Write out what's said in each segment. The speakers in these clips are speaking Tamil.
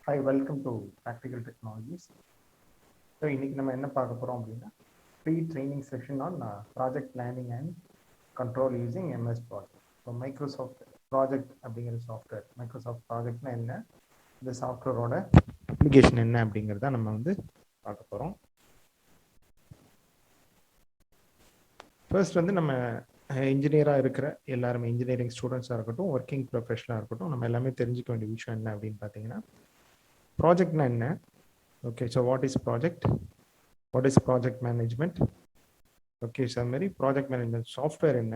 Hi, welcome to Practical Technologies. So இன்னைக்கு நம்ம என்ன பார்க்க போகிறோம் அப்படின்னா free training session on project planning and control using MS project. So Microsoft project அப்படிங்கிற சாஃப்ட்வேர், மைக்ரோசாஃப்ட் ப்ராஜெக்ட்னா என்ன, இந்த சாஃப்ட்வேரோட அப்ளிகேஷன் என்ன அப்படிங்கிறத நம்ம வந்து பார்க்க போகிறோம். ஃபர்ஸ்ட் வந்து நம்ம இன்ஜினியராக இருக்கிற எல்லாருமே, இன்ஜினியரிங் ஸ்டூடெண்ட்ஸாக இருக்கட்டும், ஒர்க்கிங் ப்ரொஃபஷனலாக இருக்கட்டும், நம்ம எல்லாமே தெரிஞ்சுக்க வேண்டிய விஷயம் என்ன அப்படின்னு பார்த்தீங்கன்னா, ப்ராஜெக்ட்னா என்ன. Okay, so what is project, what is project management. Okay, so அது மாதிரி ப்ராஜெக்ட் மேனேஜ்மெண்ட் சாஃப்ட்வேர் என்ன,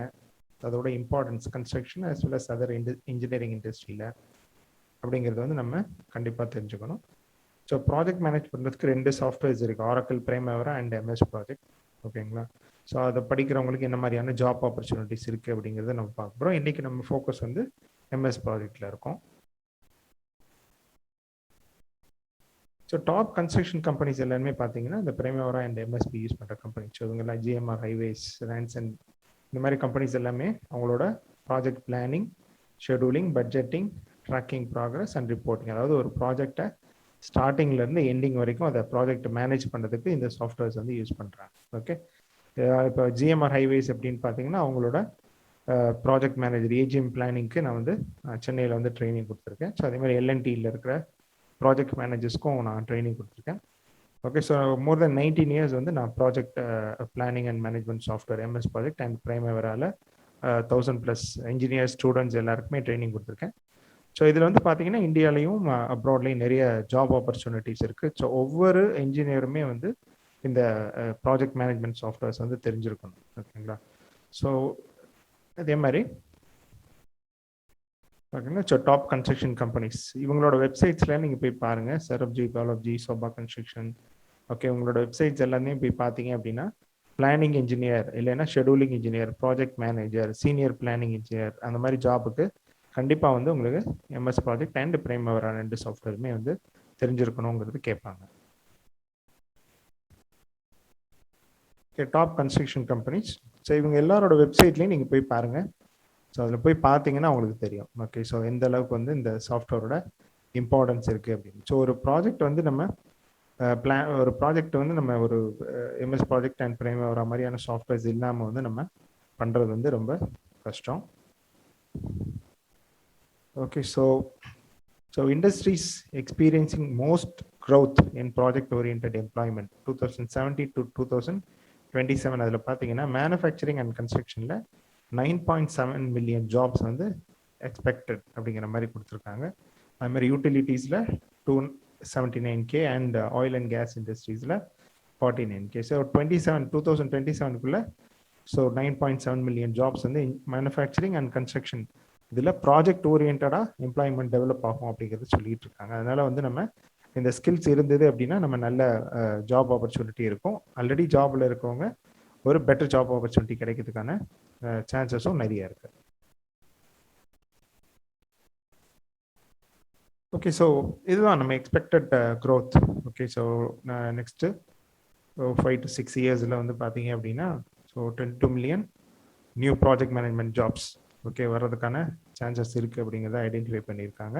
அதோட importance construction as well as other engineering இண்டஸ்ட்ரியில் அப்படிங்கிறத வந்து நம்ம கண்டிப்பாக தெரிஞ்சுக்கணும். ஸோ ப்ராஜெக்ட் மேனேஜ் பண்ணுறதுக்கு 2 சாஃப்ட்வேர்ஸ் இருக்குது, ஆரக்கிள் பிரைமவரா அண்ட் எம்எஸ் ப்ராஜெக்ட். ஓகேங்களா. ஸோ அதை படிக்கிறவங்களுக்கு என்ன மாதிரியான ஜாப் ஆப்பர்ச்சுனிட்டிஸ் இருக்குது அப்படிங்கிறத நம்ம பார்க்க போகிறோம். இன்றைக்கி நம்ம ஃபோக்கஸ் வந்து எம்எஸ் ப்ராஜெக்டில் இருக்கும். ஸோ டாப் கன்ஸ்ட்ரக்ஷன் கம்பெனிஸ் எல்லாருமே பார்த்தீங்கன்னா இந்த பிரைமவரா அண்ட் எம்எஸ்பி யூஸ் பண்ணுற கம்பெனி. ஸோ இவங்கெல்லாம் ஜிஎம்ஆர் ஹைவேஸ், ரான்சன், இந்த மாதிரி கம்பெனிஸ் எல்லாமே அவங்களோட project planning, scheduling, budgeting, tracking progress and reporting, அதாவது ஒரு ப்ராஜெக்டை ஸ்டார்டிங்லேருந்து எண்டிங் வரைக்கும் அதை ப்ராஜெக்ட் மேனேஜ் பண்ணுறதுக்கு இந்த சாஃப்ட்வேர்ஸ் வந்து யூஸ் பண்ணுறாங்க. ஓகே, இப்போ ஜிஎம்ஆர் ஹைவேஸ் அப்படின்னு பார்த்தீங்கன்னா அவங்களோட ப்ராஜெக்ட் மேனேஜர் ஏஜிஎம் பிளானிங்க்கு நான் வந்து சென்னையில் வந்து ட்ரைனிங் கொடுத்துருக்கேன். ஸோ அதே மாதிரி எல்என்டியில் இருக்கிற ப்ராஜெக்ட் மேனேஜர்ஸ்க்கும் நான் ட்ரைனிங் கொடுத்துருக்கேன். Okay, so more then 19 years வந்து நான் project planning and management software MS project அண்ட் பிரைமவரால 1000+ இன்ஜினியர் ஸ்டூடெண்ட்ஸ் எல்லாருக்குமே ட்ரைனிங் கொடுத்துருக்கேன். ஸோ இதில் வந்து பார்த்தீங்கன்னா இந்தியாலையும் அப்ராட்லையும் நிறைய ஜாப் ஆப்பர்ச்சுனிட்டிஸ் இருக்குது. ஸோ ஒவ்வொரு இன்ஜினியருமே வந்து இந்த ப்ராஜெக்ட் மேனேஜ்மெண்ட் சாஃப்ட்வேர்ஸ் வந்து தெரிஞ்சிருக்கணும். ஓகேங்களா. ஸோ அதே மாதிரி பார்த்தீங்கன்னா ஸோ டாப் கன்ஸ்ட்ரக்ஷன் கம்பெனிஸ் இவங்களோட வெப்சைட்ஸில் நீங்கள் போய் பாருங்கள், சரப்ஜி, பாலாப்ஜி, சோபா கன்ஸ்ட்ரக்ஷன். ஓகே, உங்களோட வெப்சைட்ஸ் எல்லாமே போய் பார்த்தீங்க அப்படின்னா பிளானிங் இன்ஜினியர் இல்லைன்னா scheduling engineer, project manager, senior planning engineer, அந்த மாதிரி ஜாபுக்கு கண்டிப்பாக வந்து உங்களுக்கு எம்எஸ் ப்ராஜெக்ட் அண்ட் பிரைமவரா 2 சாஃப்ட்வேருமே வந்து தெரிஞ்சிருக்கணுங்கிறது கேட்பாங்க. Okay, top construction companies. So இவங்க எல்லாரோட வெப்சைட்லேயும் நீங்கள் போய் பாருங்கள். ஸோ அதில் போய் பார்த்தீங்கன்னா உங்களுக்கு தெரியும். ஓகே, ஸோ எந்த அளவுக்கு வந்து இந்த சாஃப்ட்வேரோட இம்பார்ட்டன்ஸ் இருக்குது அப்படின்னு. ஸோ ஒரு ப்ராஜெக்ட் வந்து நம்ம ஒரு ப்ராஜெக்ட் வந்து நம்ம ஒரு எம்எஸ் ப்ராஜெக்ட் அண்ட் பிரைமவரா மாதிரியான சாஃப்ட்வேர்ஸ் இல்லாமல் வந்து நம்ம பண்ணுறது வந்து ரொம்ப கஷ்டம். Okay, so industries experiencing most growth in project oriented employment 2017 to 2027. அதில் பார்த்தீங்கன்னா மேனுஃபேக்சரிங் அண்ட் கன்ஸ்ட்ரக்ஷனில் 9.7 மில்லியன் ஜாப்ஸ் வந்து எக்ஸ்பெக்டட் அப்படிங்கிற மாதிரி கொடுத்துருக்காங்க. அது மாதிரி யூட்டிலிட்டிஸில் 279K and oil and gas இண்டஸ்ட்ரீஸில் 49K. So 2027 so 9.7 million jobs வந்து மேனுஃபேக்சரிங் அண்ட் கன்ஸ்ட்ரக்ஷன் இதில் ப்ராஜெக்ட் ஓரியன்டாக எம்ப்ளாய்மெண்ட் டெவலப் ஆகும் அப்படிங்கிறது சொல்லிட்டு இருக்காங்க. அதனால வந்து நம்ம இந்த ஸ்கில்ஸ் இருந்தது அப்படின்னா நம்ம நல்ல ஜாப் ஆப்பர்ச்சுனிட்டி இருக்கும். ஆல்ரெடி ஜாப்ல இருக்கவங்க ஒரு பெட்டர் ஜாப் ஆப்பர்ச்சுனிட்டி கிடைக்கிறதுக்கான சான்சஸும் நிறைய இருக்கு. ஓகே, ஸோ இதுதான் நம்ம expected growth. Okay, so next 5 to 6 இயர்ஸில் வந்து பார்த்தீங்க அப்படின்னா so 22 million new project management jobs okay வர்றதுக்கான சான்சஸ் இருக்குது அப்படிங்கிறத ஐடென்டிஃபை பண்ணியிருக்காங்க.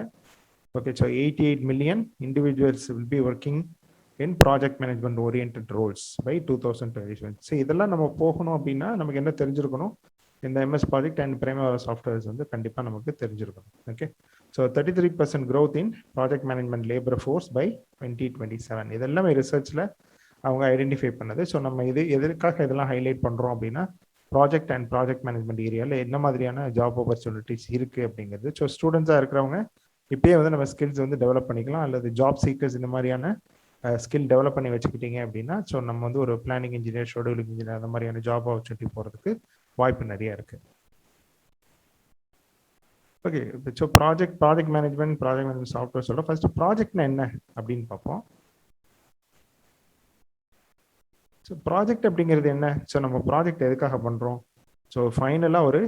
Okay, so 88 million individuals will be working in project management oriented roles by 2027. So இதெல்லாம் நம்ம போகணும் அப்படின்னா நமக்கு என்ன தெரிஞ்சிருக்கணும், இந்த MS project and Primavera softwares வந்து கண்டிப்பாக நமக்கு தெரிஞ்சிருக்கணும். Okay, so 33% growth in project management labour force by 2027. இதெல்லாமே ரிசர்ச்சில் அவங்க ஐடென்டிஃபை பண்ணது. ஸோ நம்ம இது எதற்காக இதெல்லாம் ஹைலைட் பண்ணுறோம் அப்படின்னா ப்ராஜெக்ட் அண்ட் ப்ராஜெக்ட் மேனேஜ்மெண்ட் ஏரியாவில் என்ன மாதிரியான ஜாப் ஆப்பர்ச்சுனிட்டிஸ் இருக்குது அப்படிங்கிறது. ஸோ ஸ்டூடெண்ட்ஸாக இருக்கிறவங்க இப்பயே வந்து நம்ம ஸ்கில்ஸ் வந்து டெவலப் பண்ணிக்கலாம், அல்லது ஜாப் சீக்கர்ஸ் இந்த மாதிரியான ஸ்கில் டெவலப் பண்ணி வச்சுக்கிட்டீங்க அப்படின்னா ஸோ நம்ம வந்து ஒரு பிளானிங் இன்ஜினியர், ஷெடியூலிங் இன்ஜினியர் அந்த மாதிரியான ஜாப் ஆப்பர்ச்சுனிட்டி போகிறதுக்கு வாய்ப்பு நிறைய இருக்குது. Okay, so project management software சொல்கிறோம். ஃபர்ஸ்ட் ப்ராஜெக்ட்னா என்ன அப்படின்னு பார்ப்போம். ஸோ ப்ராஜெக்ட் அப்படிங்கிறது என்ன, ஸோ நம்ம ப்ராஜெக்ட் எதுக்காக பண்ணுறோம், ஸோ ஃபைனலாக ஒரு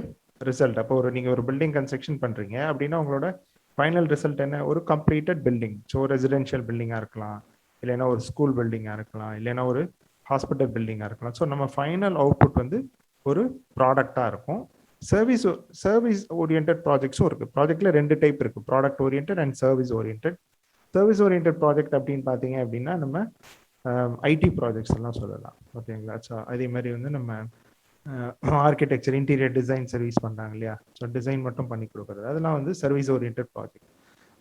ரிசல்ட். அப்போ நீங்கள் ஒரு பில்டிங் கன்ஸ்ட்ரக்ஷன் பண்ணுறீங்க அப்படின்னா உங்களோட ஃபைனல் ரிசல்ட் என்ன, ஒரு கம்ப்ளீட்டட் பில்டிங். ஸோ ரெசிடென்ஷியல் பில்டிங்காக இருக்கலாம், இல்லைன்னா ஒரு ஸ்கூல் பில்டிங்காக இருக்கலாம், இல்லைன்னா ஒரு ஹாஸ்பிட்டல் பில்டிங்காக இருக்கலாம். ஸோ நம்ம ஃபைனல் அவுட்புட் வந்து ஒரு ப்ராடக்டாக இருக்கும். சர்வீஸ் ஓரியன்ட் ப்ராஜெக்ட்ஸும் இருக்குது. ப்ராஜெக்டில் 2 டைப் இருக்குது, product orient and service orient. Service orient project அப்படின்னு பார்த்தீங்க அப்படின்னா நம்ம ஐடி ப்ராஜெக்ட்ஸ் எல்லாம் சொல்லலாம். ஓகேங்களா? ஸோ அதே மாதிரி வந்து நம்ம ஆர்கிடெக்சர், இன்டீரியர் டிசைன் சர்வீஸ் பண்ணுறாங்க இல்லையா? ஸோ டிசைன் மட்டும் பண்ணி கொடுக்குறது, அதெல்லாம் வந்து service orient project.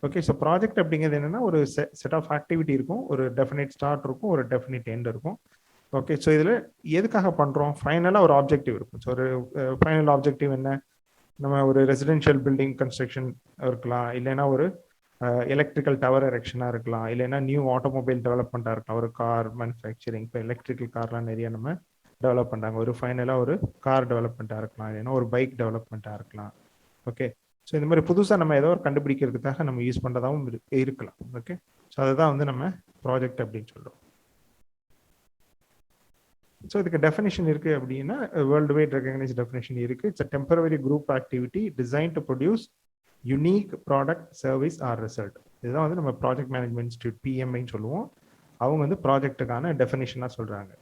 Okay, so project அப்படிங்கிறது என்னன்னா ஒரு செட் ஆஃப் ஆக்டிவிட்டி இருக்கும், ஒரு டெஃபினைட் ஸ்டார்ட் இருக்கும், ஒரு டெஃபினைட் எண்ட் இருக்கும். ஓகே, ஸோ இதில் எதுக்காக பண்ணுறோம்? ஃபைனலாக ஒரு ஆப்ஜெக்டிவ் இருக்கும். ஸோ ஒரு ஃபைனல் ஆப்ஜெக்டிவ் என்ன? நம்ம ஒரு ரெசிடென்ஷியல் பில்டிங் கன்ஸ்ட்ரக்ஷன் இருக்கலாம், இல்லைன்னா ஒரு எலக்ட்ரிக்கல் டவர் எரெக்ஷனாக இருக்கலாம், இல்லைன்னா நியூ ஆட்டோமொபைல் டெவலப்மெண்ட்டாக இருக்கலாம், ஒரு கார் மேனுஃபேக்சரிங். இப்போ எலக்ட்ரிக்கல் கார்லாம் நிறைய நம்ம டெவலப் பண்ணுறாங்க. ஒரு ஃபைனலாக ஒரு கார் டெவலப்மெண்ட்டாக இருக்கலாம், இல்லைன்னா ஒரு பைக் டெவலப்மெண்ட்டாக இருக்கலாம். ஓகே, ஸோ இந்த மாதிரி புதுசாக நம்ம ஏதோ ஒரு கண்டுபிடிக்கிறதுக்காக நம்ம யூஸ் பண்ணுறதாகவும் இருக்கலாம். ஓகே, ஸோ அதுதான் வந்து நம்ம ப்ராஜெக்ட் அப்படின்னு சொல்கிறோம். ஸோ இதுக்கு டெஃபினேஷன் இருக்குது அப்படின்னா வேர்ல்டு வைட் ரெகக்னைஸ் டெஃபினேஷன் இருக்குது. It's a temporary group activity design to produce unique product, service or result. இதுதான் வந்து நம்ம ப்ராஜெக்ட் மேனேஜ்மெண்ட் இன்ஸ்டியூட் பிஎம்ஐன்னு சொல்லுவோம். அவங்க வந்து ப்ராஜெக்ட்டுக்கான டெஃபினேஷனாக சொல்கிறாங்க.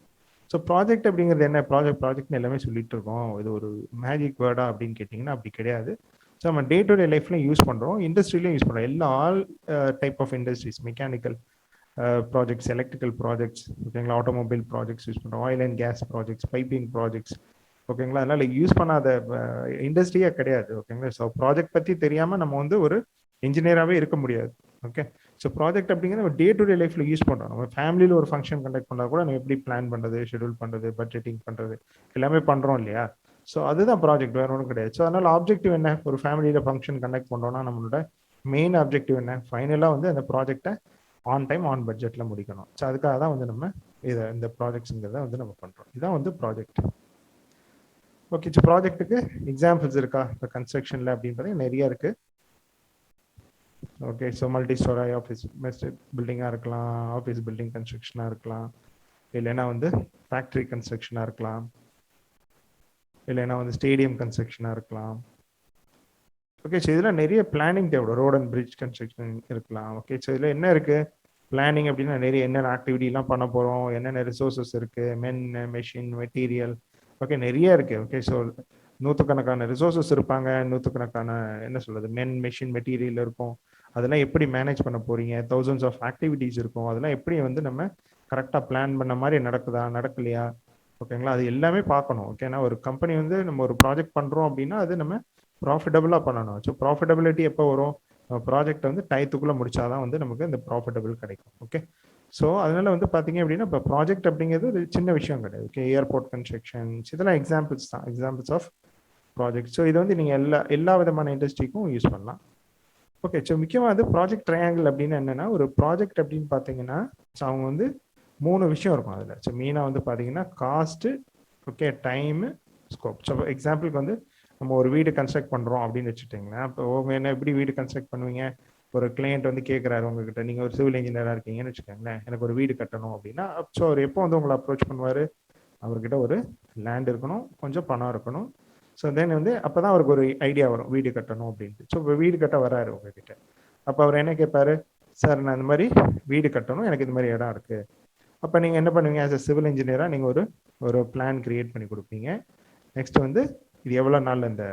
ஸோ ப்ராஜெக்ட் அப்படிங்கிறது என்ன? ப்ராஜெக்ட்னு எல்லாமே சொல்லிட்டு இருக்கோம். இது ஒரு மேஜிக் வேர்டா அப்படின்னு கேட்டிங்கன்னா அப்படி கிடையாது. ஸோ நம்ம டே டு டே லைஃப்லையும் யூஸ் பண்ணுறோம், இண்டஸ்ட்ரியிலையும் யூஸ் பண்ணுறோம். எல்லா all type of industries, mechanical projects, electrical projects, ஓகேங்களா, ஆட்டோமொபைல் ப்ராஜெக்ட்ஸ் யூஸ் பண்ணுறோம், oil and gas projects, piping projects, ஓகேங்களா. அதனால யூஸ் பண்ணாத இண்டஸ்ட்ரியே கிடையாது. ஓகேங்களா. ஸோ ப்ராஜெக்ட் பற்றி தெரியாமல் நம்ம வந்து ஒரு இன்ஜினியராகவே இருக்க முடியாது. ஓகே, ஸோ ப்ராஜெக்ட் அப்படிங்கிறது நம்ம டே டு டே லைஃப்ல யூஸ் பண்ணுறோம். நம்ம ஃபேமிலியில் ஒரு ஃபங்க்ஷன் கண்டக்ட் பண்ணால் கூட நம்ம எப்படி பிளான் பண்ணுறது, ஷெடியூல் பண்ணுறது, பட்ஜெட்டிங் பண்ணுறது, எல்லாமே பண்ணுறோம் இல்லையா? ஸோ அதுதான் ப்ராஜெக்ட், வேற ஒன்றும் கிடையாது. ஸோ அதனால ஆப்ஜெக்டிவ் என்ன? ஒரு ஃபேமிலியில் ஃபங்க்ஷன் கண்டக்ட் பண்ணுறோம்னா நம்மளோட மெயின் ஆப்ஜெக்டிவ் என்ன? ஃபைனலாக வந்து அந்த ப்ராஜெக்டை ஆன் டைம் ஆன் பட்ஜெட்ல முடிக்கணும். ஸோ அதுக்காக தான் வந்து நம்ம இந்த ப்ராஜெக்ட்ஸுங்கிறத வந்து நம்ம பண்ணுறோம். இதுதான் வந்து ப்ராஜெக்ட். ஓகே, ஸோ ப்ராஜெக்ட்டுக்கு எக்ஸாம்பிள்ஸ் இருக்கா இப்போ கன்ஸ்ட்ரக்ஷனில் அப்படின்னு பார்த்தீங்கன்னா நிறைய இருக்குது. Okay, so multi story office பில்டிங்காக இருக்கலாம், ஆஃபீஸ் பில்டிங் கன்ஸ்ட்ரக்ஷனாக இருக்கலாம், இல்லைன்னா வந்து ஃபேக்ட்ரி கன்ஸ்ட்ரக்ஷனாக இருக்கலாம், இல்லைன்னா வந்து ஸ்டேடியம் கன்ஸ்ட்ரக்ஷனாக இருக்கலாம். ஓகே, ஸோ இதில் நிறைய பிளானிங் தேவைப்படும். ரோட் அண்ட் பிரிட்ஜ் கன்ஸ்ட்ரக்ஷன் இருக்கலாம். ஓகே, ஸோ இதில் என்ன இருக்குது? பிளானிங் அப்படின்னா நிறைய என்னென்ன ஆக்டிவிட்டிலாம் பண்ண போகிறோம், என்னென்ன ரிசோர்ஸஸ் இருக்குது, மென், மெஷின், மெட்டீரியல், ஓகே நிறைய இருக்குது. ஓகே, ஸோ நூற்றுக்கணக்கான ரிசோர்ஸஸ் இருப்பாங்க, நூற்றுக்கணக்கான என்ன சொல்கிறது, மென், மெஷின், மெட்டீரியல் இருக்கும். அதெல்லாம் எப்படி மேனேஜ் பண்ண போகிறீங்க? தௌசண்ட்ஸ் ஆஃப் ஆக்டிவிட்டீஸ் இருக்கும். அதெல்லாம் எப்படி வந்து நம்ம கரெக்டாக பிளான் பண்ண மாதிரி நடக்குதா, நடக்கலையா? ஓகேங்களா, அது எல்லாமே பார்க்கணும். ஓகேனா, ஒரு கம்பெனி வந்து நம்ம ஒரு ப்ராஜெக்ட் பண்ணுறோம் அப்படின்னா அது நம்ம ப்ராஃபிட்டபுளாக பண்ணணும். ஸோ ப்ராஃபிட்டபிலிட்டி எப்போ வரும்? ப்ராஜெக்ட் வந்து டயத்துக்குள்ளே முடிச்சாதான் வந்து நமக்கு இந்த ப்ராஃபிட்டபிள் கிடைக்கும். ஓகே, ஸோ அதனால வந்து பார்த்தீங்க அப்படின்னா இப்போ ப்ராஜெக்ட் அப்படிங்கிறது ஒரு சின்ன விஷயம் கிடையாது. ஓகே, ஏர்போர்ட் கன்ஸ்ட்ரக்ஷன்ஸ் இதெல்லாம் எக்ஸாம்பிள்ஸ் தான், எக்ஸாம்பிள்ஸ் ஆஃப் ப்ராஜெக்ட். ஸோ இது வந்து நீங்கள் எல்லா விதமான இண்டஸ்ட்ரிக்கும் யூஸ் பண்ணலாம். ஓகே, ஸோ முக்கியமாக அது ப்ராஜெக்ட் ட்ரையாங்கிள் அப்படின்னு என்னென்னா, ஒரு ப்ராஜெக்ட் அப்படின்னு பார்த்தீங்கன்னா ஸோ அவங்க வந்து 3 விஷயம் இருக்கும் அதில். ஸோ மெயினாக வந்து பார்த்தீங்கன்னா cost, okay, time, scope. So எக்ஸாம்பிளுக்கு வந்து நம்ம ஒரு வீடு கன்ஸ்ட்ரக்ட் பண்ணுறோம் அப்படின்னு வச்சுட்டிங்கன்னா, இப்போ என்ன எப்படி வீடு கன்ஸ்ட்ரக்ட் பண்ணுவீங்க? ஒரு கிளையண்ட் வந்து கேட்குறாரு உங்ககிட்ட, நீங்கள் ஒரு சிவில் இன்ஜினியராக இருக்கீங்கன்னு வச்சுக்கோங்களேன், எனக்கு ஒரு வீடு கட்டணும் அப்படின்னா, ஸோ அவர் எப்போ வந்து உங்களை அப்ரோச் பண்ணுவார்? அவர்கிட்ட ஒரு லேண்ட் இருக்கணும், கொஞ்சம் பணம் இருக்கணும். ஸோ தென் வந்து அப்போ தான் அவருக்கு ஒரு ஐடியா வரும் வீடு கட்டணும் அப்படின்ட்டு. ஸோ இப்போ வீடு கட்ட வராரு உங்ககிட்ட, அப்போ அவர் என்ன கேட்பாரு? சார் நான் இந்த மாதிரி வீடு கட்டணும், எனக்கு இந்த மாதிரி இடம் இருக்குது. அப்போ நீங்கள் என்ன பண்ணுவீங்க? ஆஸ் அ சிவில் இன்ஜினியராக நீங்கள் ஒரு பிளான் கிரியேட் பண்ணி கொடுப்பீங்க. நெக்ஸ்ட் வந்து இது எவ்வளோ நாளில் இந்த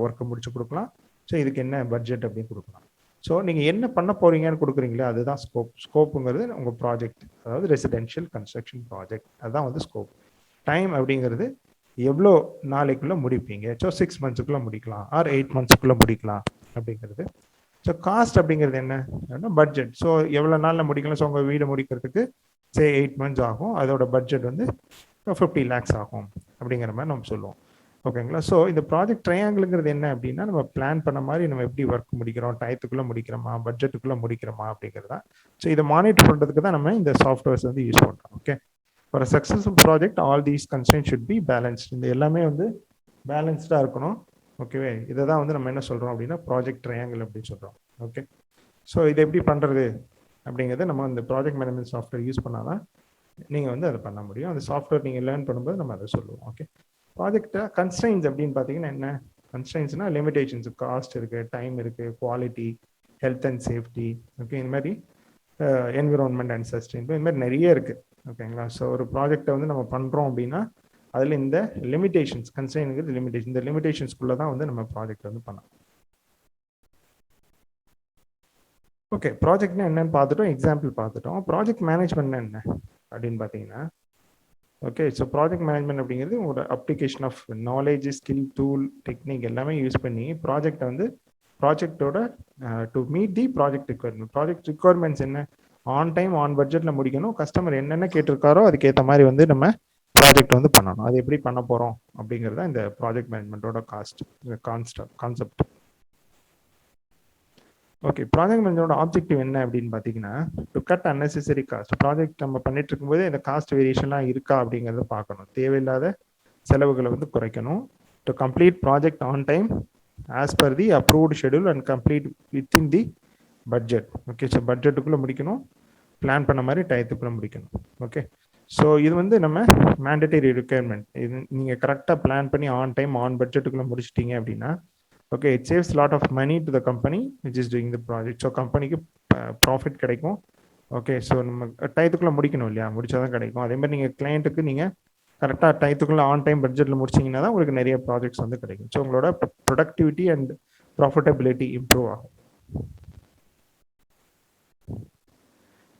ஒர்க்கை முடிச்சு கொடுக்கலாம், ஸோ இதுக்கு என்ன பட்ஜெட் அப்படின்னு கொடுக்கலாம். ஸோ நீங்கள் என்ன பண்ண போறீங்கன்னு கொடுக்குறீங்களே அதுதான் ஸ்கோப். ஸ்கோப்புங்கிறது உங்கள் ப்ராஜெக்ட், அதாவது ரெசிடென்ஷியல் கன்ஸ்ட்ரக்ஷன் ப்ராஜெக்ட், அதுதான் வந்து ஸ்கோப். டைம் அப்படிங்கிறது எவ்வளோ நாளைக்குள்ளே முடிப்பீங்க? ஸோ 6 மந்த்ஸுக்குள்ளே முடிக்கலாம் ஆர் 8 மந்த்ஸுக்குள்ளே முடிக்கலாம் அப்படிங்கிறது. ஸோ காஸ்ட் அப்படிங்கிறது என்ன? பட்ஜெட். ஸோ எவ்வளோ நாளில் முடிக்கலாம்? ஸோ உங்கள் வீடு முடிக்கிறதுக்கு 8 மந்த்ஸ் ஆகும், அதோட பட்ஜெட் வந்து 50 lakhs ஆகும் அப்படிங்கிற மாதிரி நம்ம சொல்லுவோம். ஓகேங்களா. ஸோ இந்த ப்ராஜெக்ட் ட்ரையாங்கிள்ங்கிறது என்ன அப்படின்னா, நம்ம பிளான் பண்ண மாதிரி நம்ம எப்படி ஒர்க் முடிக்கிறோம், டயத்துக்குள்ளே முடிக்கிறோமா, பட்ஜெட்டுக்குள்ளே முடிக்கிறோமா அப்படிங்கிறது தான். ஸோ இதை மானிட்டர் பண்ணுறதுக்கு தான் நம்ம இந்த சாஃப்ட்வேர்ஸ் வந்து யூஸ் பண்ணுறோம். Okay, for a successful project all these constraints should be balanced. இந்த எல்லாமே வந்து பேலன்ஸ்டாக இருக்கணும். ஓகேவே, இதை தான் வந்து நம்ம என்ன சொல்கிறோம் அப்படின்னா ப்ராஜெக்ட் ட்ரையாங்கிள் அப்படின்னு சொல்கிறோம். ஓகே, ஸோ இதை எப்படி பண்ணுறது அப்படிங்கிறத நம்ம இந்த ப்ராஜெக்ட் மேனேஜ்மெண்ட் சாஃப்ட்வேர் யூஸ் பண்ணாதான் நீங்கள் வந்து அதை பண்ண முடியும். அந்த சாஃப்ட்வேர் நீங்கள் லேர்ன் பண்ணும்போது நம்ம அதை சொல்லுவோம். ஓகே, ப்ராஜெக்டை கன்ஸ்ட்ரெயின்ஸ் அப்படின்னு பார்த்தீங்கன்னா என்ன? கன்ஸ்ட்ரெயின்ஸ்னா லிமிடேஷன்ஸ், காஸ்ட் இருக்குது, டைம் இருக்குது, quality, health and safety, okay, இந்த மாதிரி என்விரான்மெண்ட் அண்ட் சஸ்டைன், இந்த மாதிரி நிறைய இருக்குது. ஓகேங்களா. ஸோ ஒரு ப்ராஜெக்டை வந்து நம்ம பண்ணுறோம் அப்படின்னா அதில் இந்த லிமிடேஷன்ஸ், கன்ஸ்ட்ரெயின்ங்கிறது லிமிடேஷன், இந்த லிமிடேஷன்ஸ்குள்ளே தான் வந்து நம்ம ப்ராஜெக்ட் வந்து பண்ணலாம். ஓகே, ப்ராஜெக்ட்னா என்னன்னு பார்த்துட்டோம், எக்ஸாம்பிள் பார்த்துட்டோம். ப்ராஜெக்ட் மேனேஜ்மெண்ட்னா என்ன அப்படின்னு பார்த்தீங்கன்னா, ஓகே, ஸோ ப்ராஜெக்ட் மேனேஜ்மெண்ட் அப்படிங்கிறது ஒரு application of knowledge, skill, tool, technique எல்லாமே யூஸ் பண்ணி ப்ராஜெக்டை வந்து ப்ராஜெக்டோட to meet the project requirement. Project requirements என்ன, ஆன் டைம் ஆன் பட்ஜெட்ல முடிக்கணும். கஸ்டமர் என்னென்ன கேட்டிருக்காரோ அதுக்கேற்ற மாதிரி வந்து நம்ம ப்ராஜெக்ட் வந்து பண்ணணும். அது எப்படி பண்ண போறோம் அப்படிங்கிறது தான் இந்த ப்ராஜெக்ட் மேனேஜ்மெண்ட்டோட கான்செப்ட். ஓகே, ப்ராஜெக்ட் மேனேஜரோட ஆப்ஜெக்டிவ் என்ன அப்படின்னு பார்த்தீங்கன்னா, to cut unnecessary cost. Project நம்ம பண்ணிட்டு இருக்கும்போது இந்த காஸ்ட் வேரியேஷன்லாம் இருக்கா அப்படிங்கிறத பார்க்கணும். தேவையில்லாத செலவுகளை வந்து குறைக்கணும். To complete project on time as per the approved schedule and complete within the budget. Okay, so பட்ஜெட்டுக்குள்ளே முடிக்கணும், பிளான் பண்ண மாதிரி டயத்துக்குள்ளே முடிக்கணும். ஓகே, ஸோ இது வந்து நம்ம மேண்டேட்டரி ரிக்யர்மெண்ட். இது நீங்கள் கரெக்டாக பிளான் பண்ணி ஆன் டைம் ஆன் பட்ஜெட்டுக்குள்ளே முடிச்சிட்டீங்க அப்படின்னா, okay, it saves lot of money to the company which is doing the project. So கம்பெனிக்கு ப்ராஃபிட் கிடைக்கும். ஓகே, ஸோ நம்ம டயத்துக்குள்ளே முடிக்கணும் இல்லையா, முடிச்சாதான் கிடைக்கும். அதே மாதிரி நீங்கள் கிளைண்ட்டுக்கு நீங்கள் கரெக்டாக டயத்துக்குள்ளே ஆன் டைம் பட்ஜெட்டில் முடிச்சிங்கன்னா தான் உங்களுக்கு நிறைய ப்ராஜெக்ட்ஸ் வந்து கிடைக்கும். ஸோ உங்களோட ப்ரொடக்டிவிட்டி அண்ட் ப்ராஃபிட்டபிலிட்டி இம்ப்ரூவ் ஆகும்.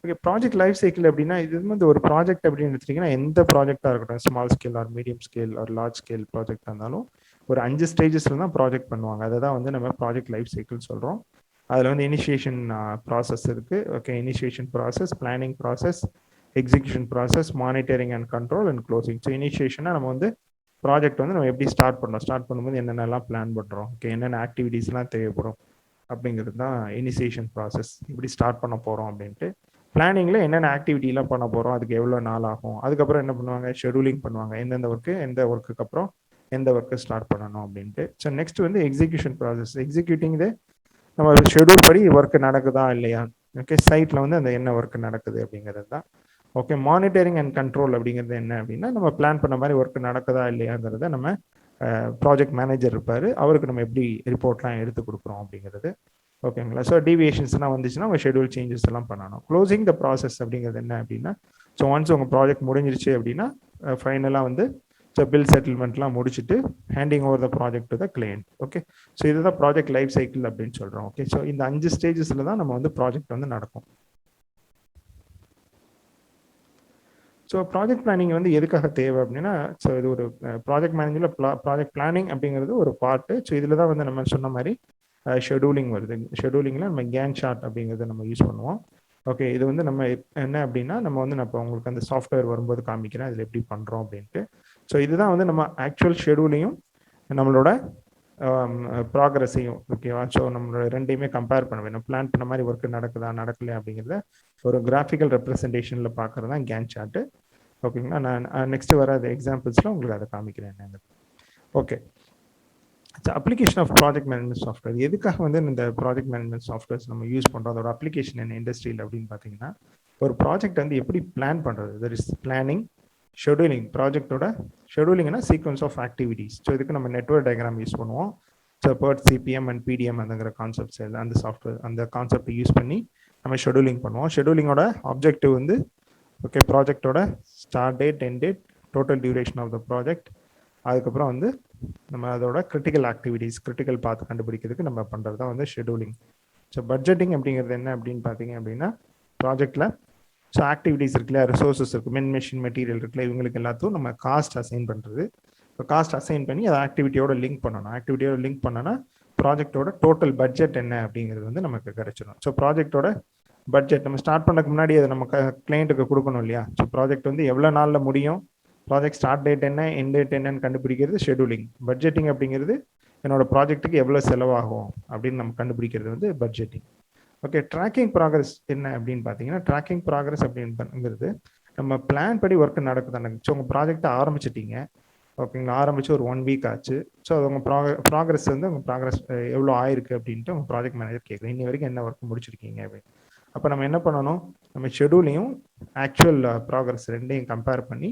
ஓகே, ப்ராஜெக்ட் லைஃப் சைக்கிள் அப்படின்னா, இது வந்து ஒரு ப்ராஜெக்ட் அப்படின்னு எடுத்துட்டீங்கன்னா, எந்த ப்ராஜெக்டாக இருக்கட்டும், small scale or medium scale or large scale ப்ராஜெக்டாக இருந்தாலும் ஒரு 5 ஸ்டேஜஸ்ல தான் ப்ராஜெக்ட் பண்ணுவாங்க. அதை தான் வந்து நம்ம ப்ராஜெக்ட் லைஃப் சைக்கிள் சொல்கிறோம். அதில் வந்து இனிஷியேஷன் ப்ராசஸ் இருக்குது. Okay, initiation process, planning process, execution process, monitoring and control and closing. So இனிஷியேஷனாக நம்ம வந்து ப்ராஜெக்ட் வந்து நம்ம எப்படி ஸ்டார்ட் பண்ணோம், ஸ்டார்ட் பண்ணும்போது என்னென்னலாம் பிளான் பண்ணுறோம், ஓகே, என்னென்ன ஆக்டிவிட்டீஸ்லாம் தேவைப்படும் அப்படிங்கிறது தான் இனிஷியேஷன் ப்ராசஸ். இப்படி ஸ்டார்ட் பண்ண போகிறோம் அப்படின்ட்டு. பிளானிங்கில் என்னென்ன ஆக்டிவிட்டிலாம் பண்ண போகிறோம், அதுக்கு எவ்வளோ நாள் ஆகும், அதுக்கப்புறம் என்ன பண்ணுவாங்க, ஷெடியூலிங் பண்ணுவாங்க, எந்தெந்த ஒர்க்கு எந்த ஒர்க்குக்கு அப்புறம் எந்த ஒர்க்கு ஸ்டார்ட் பண்ணணும் அப்படின்ட்டு. ஸோ நெக்ஸ்ட் வந்து எக்ஸிகியூஷன் ப்ராசஸ். எக்ஸிக்யூட்டிங் இது நம்ம ஷெடியூல் படி ஒர்க் நடக்குதா இல்லையா, ஓகே, சைட்டில் வந்து அந்த என்ன ஒர்க் நடக்குது அப்படிங்கிறது தான். ஓகே, மானிட்டரிங் அண்ட் கண்ட்ரோல் அப்படிங்கிறது என்ன அப்படின்னா, நம்ம பிளான் பண்ண மாதிரி ஒர்க் நடக்குதா இல்லையாங்கிறத நம்ம ப்ராஜெக்ட் மேனேஜர் இருப்பார், அவருக்கு நம்ம எப்படி ரிப்போர்ட்லாம் எடுத்து கொடுக்குறோம் அப்படிங்கிறது. ஓகேங்களா. ஸோ டீவியேஷன்ஸ்லாம் வந்துச்சுன்னா உங்கள் ஷெடியூல் சேஞ்சஸ் எல்லாம் பண்ணணும். க்ளோசிங் த ப்ராசஸ் அப்படிங்கிறது என்ன அப்படின்னா, ஸோ ஒன்ஸ் உங்கள் ப்ராஜெக்ட் முடிஞ்சிருச்சு அப்படின்னா ஃபைனலாக வந்து ஸோ பில் செட்டில்மெண்ட்லாம் முடிச்சுட்டு handing over the project to the client. Okay, so இதுதான் ப்ராஜெக்ட் லைஃப் சைக்கிள் அப்படின்னு சொல்கிறோம். ஓகே, ஸோ இந்த 5 ஸ்டேஜஸில் தான் நம்ம வந்து ப்ராஜெக்ட் வந்து நடக்கும். ஸோ ப்ராஜெக்ட் பிளானிங் வந்து எதுக்காக தேவை அப்படின்னா, ஸோ இது ஒரு ப்ராஜெக்ட் மேனேஜரில் ப்ராஜெக்ட் பிளானிங் அப்படிங்கிறது ஒரு பார்ட்டு. ஸோ இதில் தான் வந்து நம்ம சொன்ன மாதிரி ஷெடியூலிங் வருது. ஷெடியூலிங்கில் நம்ம கேன் சார்ட் அப்படிங்கிறத நம்ம யூஸ் பண்ணுவோம். ஓகே, இது வந்து நம்ம என்ன அப்படின்னா, நம்ம வந்து நான் இப்போ உங்களுக்கு அந்த சாஃப்ட்வேர் வரும்போது காமிக்கிறேன் அதில் எப்படி பண்ணுறோம் அப்படின்ட்டு. ஸோ இதுதான் வந்து நம்ம ஆக்சுவல் ஷெடியூலையும் நம்மளோட ப்ராக்ரஸையும், ஓகேவா, ஸோ நம்மளோட ரெண்டையுமே கம்பேர் பண்ண வேணும். பிளான் பண்ண மாதிரி ஒர்க் நடக்குதா நடக்கலையா அப்படிங்கிறத ஒரு கிராஃபிக்கல் ரெப்ரஸன்டேஷனில் பார்க்குறது தான் கேன் சார்ட்டு. ஓகேங்களா, நான் நெக்ஸ்ட் வர எக்ஸாம்பிள்ஸில் உங்களுக்கு அதை காமிக்கிறேன். Okay, application of project management software. எதுக்காக வந்து இந்த ப்ராஜெக்ட் மேனேஜ்மெண்ட் சாஃப்ட்வேர்ஸ் நம்ம யூஸ் பண்ணுறோம், அதோட அப்ளிகேஷன் என்ன இண்டஸ்ட்ரியில் அப்படின்னு பார்த்தீங்கன்னா, ஒரு ப்ராஜெக்ட் வந்து எப்படி பிளான் பண்ணுறது, தட் இஸ் பிளானிங், ஷெடியூலிங். ப்ராஜெக்டோட ஷெடியூலிங்னா சீக்வன்ஸ் ஆஃப் ஆக்டிவிட்டீஸ். ஸோ இதுக்கு நம்ம நெட்வொர்க் டயக்ராம் யூஸ் பண்ணுவோம். So PERT, CPM and PDM அதுங்கிற கான்செப்ட்ஸ் அந்த சாஃப்ட்வேர் அந்த கான்செப்ட் யூஸ் பண்ணி நம்ம ஷெடியூலிங் பண்ணுவோம். ஷெடியூலிங்கோட ஆப்ஜெக்டிவ் வந்து ஓகே, ப்ராஜெக்டோட start date, end date, total duration of the project, அதுக்கப்புறம் வந்து நம்ம அதோட கிரிட்டிக்கல் ஆக்டிவிட்டீஸ், கிரிட்டிக்கல் பார்த்து கண்டுபிடிக்கிறதுக்கு நம்ம பண்ணுறது தான் வந்து ஷெடியூலிங். ஸோ பட்ஜெட்டிங் அப்படிங்கிறது என்ன அப்படின்னு பார்த்தீங்க அப்படின்னா, ப்ராஜெக்டில் ஸோ ஆக்டிவிட்டீஸ் இருக்குல்ல, ரிசோர்ஸஸ் இருக்குது, மெஷின், மெட்டீரியல் இருக்குல்ல, இவங்களுக்கு எல்லாத்துக்கும் நம்ம காஸ்ட் அசைன் பண்ணுறது. இப்போ காஸ்ட் அசைன் பண்ணி அதை ஆக்டிவிட்டியோட லிங்க் பண்ணணும். ஆக்டிவிட்டியோட லிங்க் பண்ணோன்னா ப்ராஜெக்டோட டோட்டல் பட்ஜெட் என்ன அப்படிங்கிறது வந்து நமக்கு கிடைச்சிடும். ஸோ ப்ராஜெக்டோட பட்ஜெட் நம்ம ஸ்டார்ட் பண்ணக்கு முன்னாடி அதை நம்ம கிளைண்ட்டுக்கு கொடுக்கணும் இல்லையா. ஸோ ப்ராஜெக்ட் வந்து எவ்வளோ நாளில் முடியும், ப்ராஜெக்ட் ஸ்டார்ட் டேட் என்ன, எண்ட் டேட் என்னன்னு கண்டுபிடிக்கிறது ஷெடியூலிங். பட்ஜெட்டிங் அப்படிங்கிறது என்னோட ப்ராஜெக்ட்டுக்கு எவ்வளோ செலவாகும் அப்படின்னு நம்ம கண்டுபிடிக்கிறது வந்து பட்ஜெட்டிங். ஓகே, ட்ராக்கிங் ப்ராக்ரஸ் என்ன அப்படின்னு பார்த்தீங்கன்னா, ட்ராக்கிங் ப்ராக்ரஸ் அப்படிங்கிறது நம்ம பிளான் படி ஒர்க் நடக்குதானே. ஸோ உங்கள் ப்ராஜெக்டை ஆரம்பிச்சிட்டீங்க, ஓகேங்களா, ஆரம்பிச்சு ஒரு 1 வீக் ஆச்சு. ஸோ அது உங்கள் ப்ராக்ரஸ் வந்து உங்கள் ப்ராக்ரஸ் எவ்வளோ ஆயிருக்கு அப்படின்ட்டு உங்கள் ப்ராஜெக்ட் மேனேஜர் கேட்குறேன், இன்னி வரைக்கும் என்ன ஒர்க் முடிச்சிருக்கீங்க அப்படின்னு. அப்போ நம்ம என்ன பண்ணணும், நம்ம ஷெடியூலையும் ஆக்சுவல் ப்ராக்ரஸ் ரெண்டையும் கம்பேர் பண்ணி